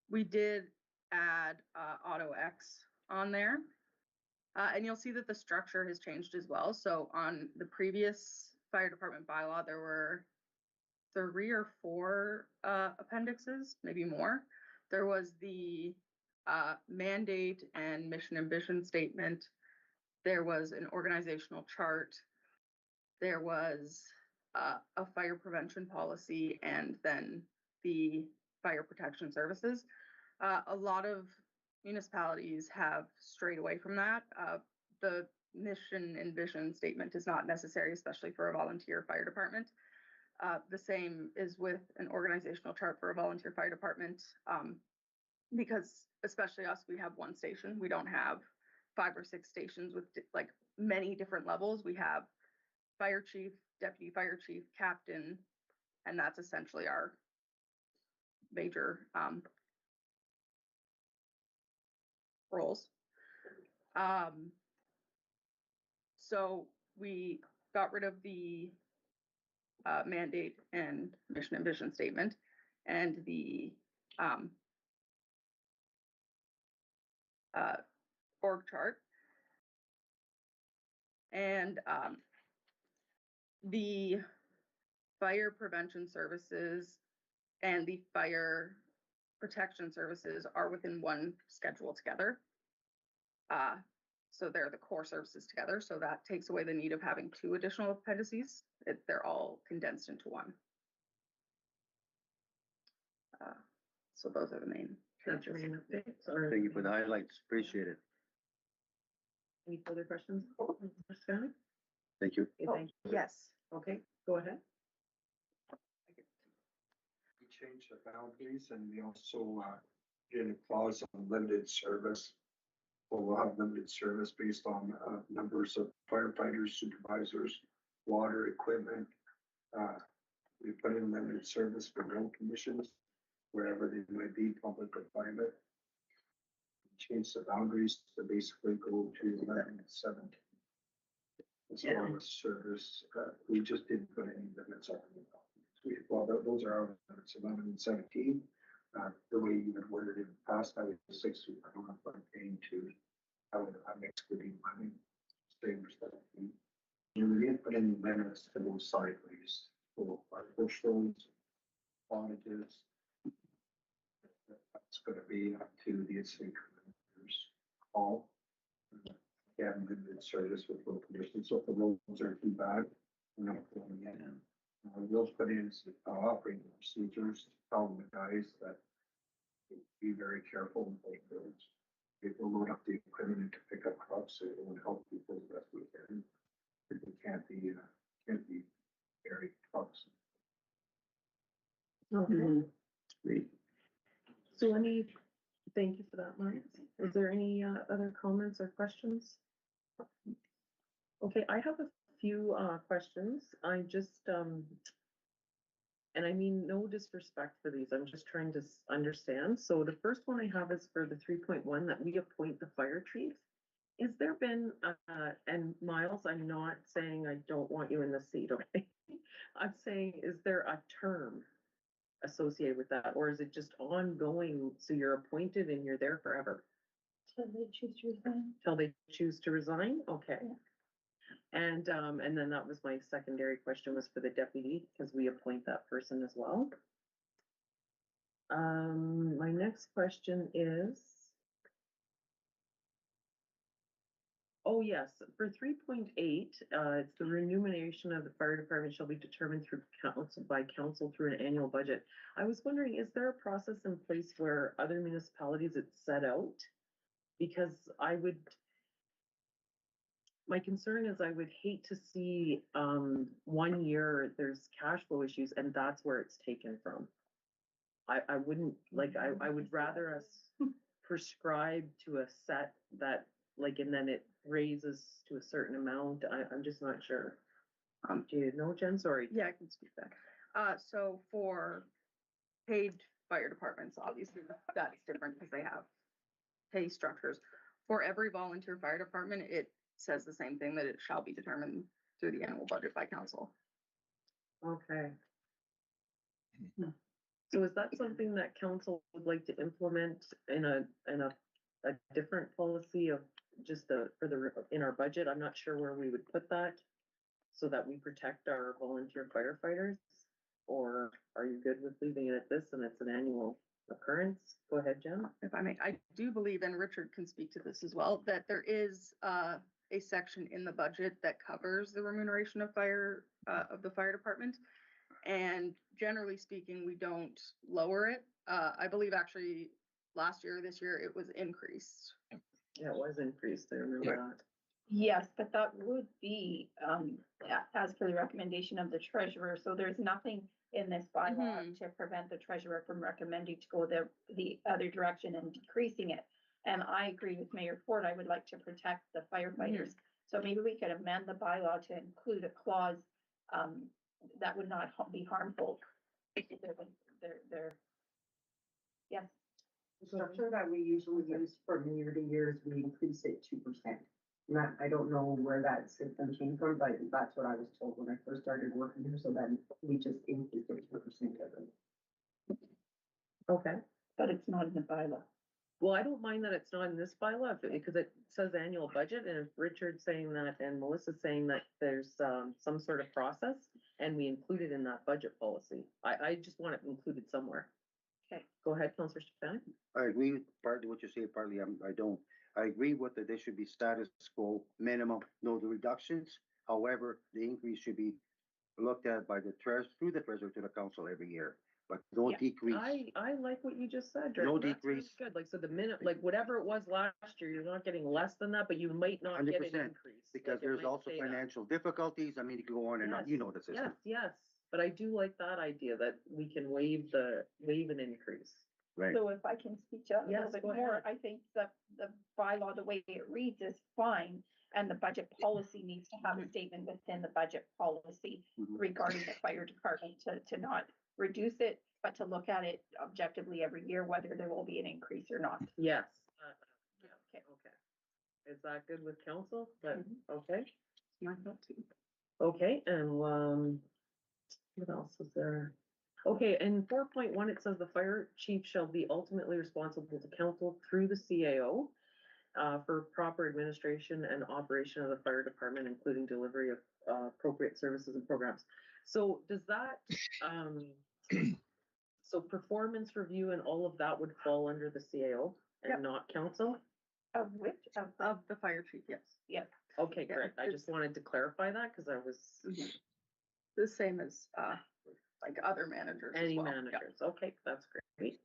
S3: We did add Auto X on there. And you'll see that the structure has changed as well. So on the previous fire department bylaw, there were 3 or 4 appendixes, maybe more. There was the mandate and mission and vision statement. There was an organizational chart. There was a fire prevention policy, and then the fire protection services. A lot of municipalities have strayed away from that. The mission and vision statement is not necessary, especially for a volunteer fire department. The same is with an organizational chart for a volunteer fire department, because especially us, we have one station. We don't have 5 or 6 stations with like many different levels. We have fire chief, deputy fire chief, captain, and that's essentially our major roles. So we got rid of the mandate and mission and vision statement and the org chart. And the fire prevention services and the fire protection services are within one schedule together. So they're the core services together. So that takes away the need of having 2 additional appendices. They're all condensed into one. So those are the main.
S7: That's your main updates, or
S2: Thank you for the highlights. Appreciate it.
S7: any further questions? Ms. Scanlon?
S2: Thank you.
S7: Okay, thank you.
S3: Yes.
S7: Okay, go ahead.
S6: We changed the boundaries and we also, did a clause on limited service. We'll have limited service based on, numbers of firefighters, supervisors, water, equipment. We put in limited service for road conditions, wherever they might be, public or private. Change the boundaries to basically go to 11 and 17. As far as service, we just didn't put any limits on it. Well, those are our limits, 11 and 17. The way you had worded it in the past, I was 60, I don't know if I'm paying to, I would, I'm excluding money, same or 17. And we didn't put any limits to those sideways, for our push roads, bondages. That's gonna be up to the asynchronous call. Yeah, limited service with road conditions, so if the roads are too bad, we're not going in. We'll put in operating procedures, tell the guys that be very careful in those roads. People load up the equipment to pick up trucks, so it would help people the best we can. People can't be very trucks.
S7: Okay. Great. So thank you for that, Lawrence. Is there any other comments or questions? Okay, I have a few questions. I just, and I mean no disrespect for these, I'm just trying to understand. So the first one I have is for the 3.1 that we appoint the fire chief. Is there been, and Miles, I'm not saying I don't want you in the seat, okay? I'm saying, is there a term associated with that, or is it just ongoing, so you're appointed and you're there forever?
S9: Till they choose to resign.
S7: Till they choose to resign? Okay.
S9: Yeah.
S7: And then that was my secondary question, was for the deputy, because we appoint that person as well. My next question is, oh yes, for 3.8, it's the remuneration of the fire department shall be determined through council through an annual budget. I was wondering, is there a process in place where other municipalities it's set out? Because my concern is I would hate to see 1 year there's cash flow issues and that's where it's taken from. I wouldn't like, I would rather us prescribe to a set that like, and then it raises to a certain amount. I'm just not sure. Do you know, Jen? Sorry.
S3: Yeah, I can speak that. So for paid fire departments, obviously that's different because they have pay structures. For every volunteer fire department, it says the same thing, that it shall be determined through the annual budget by council.
S7: Okay. So is that something that council would like to implement in a different policy of just in our budget? I'm not sure where we would put that so that we protect our volunteer firefighters, or are you good with leaving it at this and it's an annual occurrence? Go ahead, Jen.
S3: If I may, I do believe, and Richard can speak to this as well, that there is a a section in the budget that covers the remuneration of fire, of the fire department. And generally speaking, we don't lower it. I believe actually last year, this year, it was increased.
S7: Yeah, it was increased, I remember
S4: Yeah.
S7: that.
S9: Yes, but that would be, as per the recommendation of the treasurer, so there's nothing in this bylaw to prevent the treasurer from recommending to go the other direction and decreasing it. And I agree with Mayor Ford, I would like to protect the firefighters. So maybe we could amend the bylaw to include a clause, that would not be harmful. They're, yes.
S10: The structure that we usually use from year to year is we increase it 2%. Not, I don't know where that system came from, but that's what I was told when I first started working here, so then we just increased it 2% every.
S7: Okay.
S9: But it's not in the bylaw.
S7: Well, I don't mind that it's not in this bylaw because it says annual budget, and if Richard's saying that and Melissa's saying that there's some sort of process and we include it in that budget policy. I just want it included somewhere.
S9: Okay.
S7: Go ahead, Councillor Stefanik.
S2: I agree with partly what you say, partly I don't. I agree with that there should be status quo minimum, no reductions. However, the increase should be looked at by the through the treasurer to the council every year, but no
S9: Yeah,
S2: decrease.
S7: I like what you just said.
S2: No
S7: That's really
S2: decrease.
S7: Good, like, so the minute, like, whatever it was last year, you're not getting less than that, but you might not get an
S2: 100%,
S7: increase.
S2: Because
S7: Like, it
S2: there's
S7: might
S2: also
S7: say that.
S2: financial difficulties. I mean, you can go on and on, you know the system.
S7: Yes, but I do like that idea that we can waive an increase.
S2: Right.
S9: So if I can speak to that a
S7: Yes,
S9: little bit
S7: go
S9: more,
S7: ahead.
S9: I think that the bylaw, the way it reads is fine. And the budget policy needs to have a statement within the budget policy
S2: Mhm.
S9: regarding the fire department to not reduce it, but to look at it objectively every year, whether there will be an increase or not.
S7: Yes. Yeah,
S9: Okay.
S7: okay. Is that good with council? That, okay?
S3: My thought too.
S7: Okay, and, what else is there? Okay, in 4.1, it says the fire chief shall be ultimately responsible to council through the CAO for proper administration and operation of the fire department, including delivery of appropriate services and programs. So does that, so performance review and all of that would fall under the CAO and
S3: Yep.
S7: not council?
S9: Of which,
S3: Of the fire chief, yes.
S9: yes.
S7: Okay,
S3: Yeah,
S7: great. I just wanted to clarify that because I was
S3: The same as, like other managers as
S7: any
S3: well. Yeah.
S7: managers. Okay, that's great.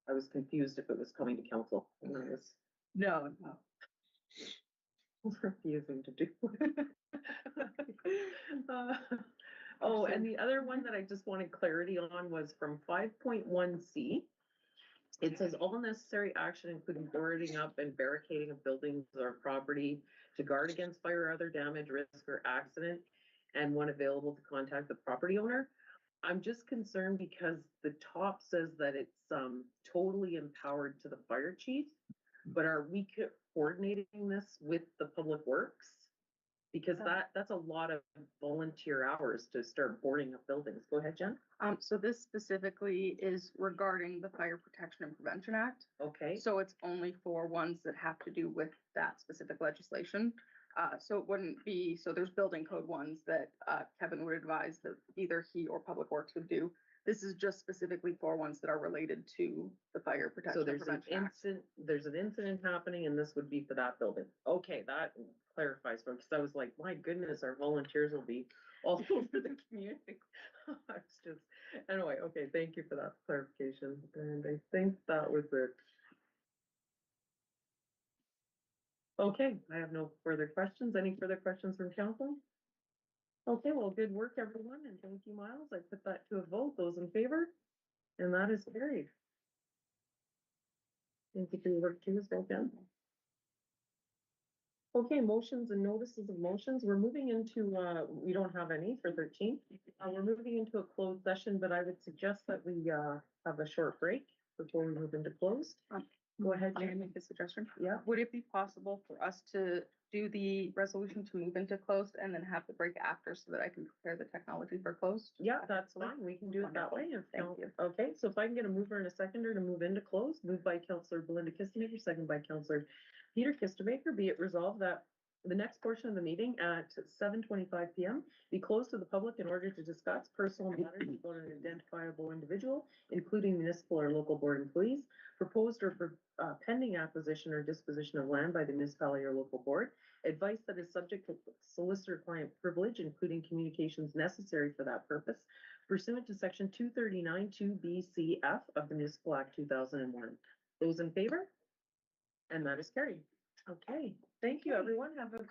S7: I was confused if it was coming to council and I was
S3: No.
S7: refusing to do. Oh, and the other one that I just wanted clarity on was from 5.1C. It says all necessary action, including boarding up and barricading of buildings or property to guard against fire or other damage, risk, or accident, and when available to contact the property owner. I'm just concerned because the top says that it's totally empowered to the fire chief, but are we coordinating this with the public works? Because that's a lot of volunteer hours to start boarding up buildings. Go ahead, Jen.
S3: So this specifically is regarding the Fire Protection and Prevention Act.
S7: Okay.
S3: So it's only for ones that have to do with that specific legislation. So it wouldn't be, so there's building code ones that Kevin would advise that either he or Public Works would do. This is just specifically for ones that are related to the Fire Protection
S7: So
S3: and
S7: there's an
S3: Prevention Act.
S7: there's an incident happening and this would be for that building. Okay, that clarifies for, because I was like, my goodness, our volunteers will be all over the community. It's just, anyway, okay, thank you for that clarification. And I think that was it. Okay, I have no further questions. Any further questions from council? Okay, well, good work, everyone, and thank you, Miles. I put that to a vote. Those in favor? And that is carried. Thank you for your work too, as well, Jen. Okay, motions and notices of motions. We're moving into, we don't have any for 13. We're moving into a closed session, but I would suggest that we have a short break before we move into closed. Go ahead,
S3: May I
S7: Jen.
S3: make a suggestion?
S7: Yeah.
S3: Would it be possible for us to do the resolution to move into closed and then have the break after so that I can prepare the technology for closed?
S7: Yeah, that's fine. We can do it that way.
S3: Thank you.
S7: Okay, so if I can get a mover and a seconder to move into closed, moved by Councillor Belinda Kistemaker, second by Councillor Peter Kistemaker, be it resolved that The next portion of the meeting at 7:25 PM be closed to the public in order to discuss personal matters about an identifiable individual, including municipal or local board employees, proposed or pending acquisition or disposition of land by the municipality or local board, advice that is subject to solicitor-client privilege, including communications necessary for that purpose, pursuant to section 239 2BCF of the Municipal Act 2001. Those in favor? And that is carried. Okay, thank you, everyone. Have a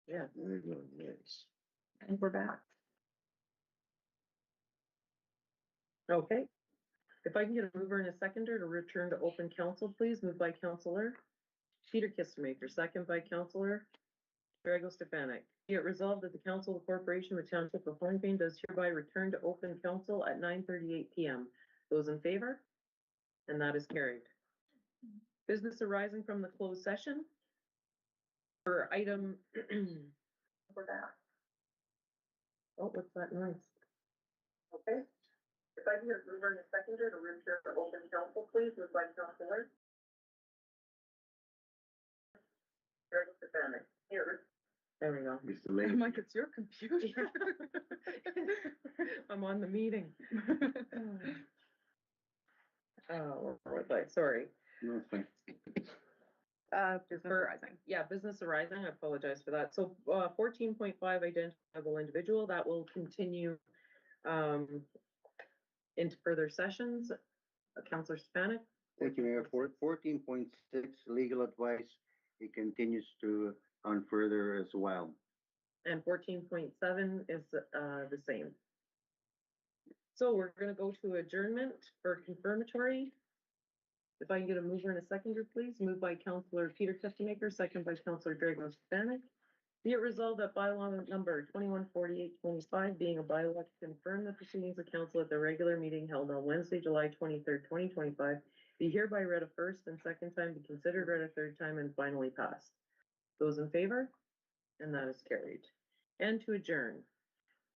S7: Yeah.
S2: Very good, yes.
S3: And we're back.
S7: Okay. If I can get a mover and a seconder to return to open council, please. Moved by Councillor Peter Kistemaker, second by Councillor Drago Stefanik. Be it resolved that the Council of the Corporation of the Township of Hornepayne does hereby return to open council at 9:38 p.m. Those in favor? And that is carried. Business arising from the closed session. For item.
S3: We're back.
S7: Oh, what's that noise? Okay. If I can get a mover and a seconder to return to open council, please, moved by Councillor Drago Stefanik. Here. There we go.
S2: Mr. Lake.
S3: I'm like, it's your computer.
S7: I'm on the meeting. Oh, where was I? Sorry.
S2: No, it's fine.
S3: Business
S7: For-
S3: arising.
S7: Yeah, business arising, I apologize for that. So, 14.5 identifiable individual, that will continue, into further sessions. Councillor Stefanik?
S2: Thank you, Mayor. 14.6 legal advice, it continues to on further as well.
S7: And 14.7 is, the same. So we're gonna go to adjournment for confirmatory. If I can get a mover and a seconder, please. Moved by Councillor Peter Kistemaker, second by Councillor Drago Stefanik. Be it resolved that bylaw number 214825, being a bylaw to confirm the proceedings of council at the regular meeting held on Wednesday, July 23rd, 2025, be hereby read a first and second time, be considered read a third time, and finally passed. Those in favor? And that is carried. And to adjourn.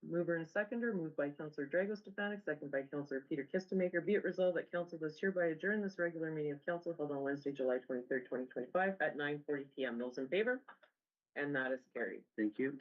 S7: Mover and seconder, moved by Councillor Drago Stefanik, second by Councillor Peter Kistemaker. Be it resolved that council does hereby adjourn this regular meeting of council held on Wednesday, July 23rd, 2025 at 9:40 p.m. Those in favor? And that is carried.
S2: Thank you.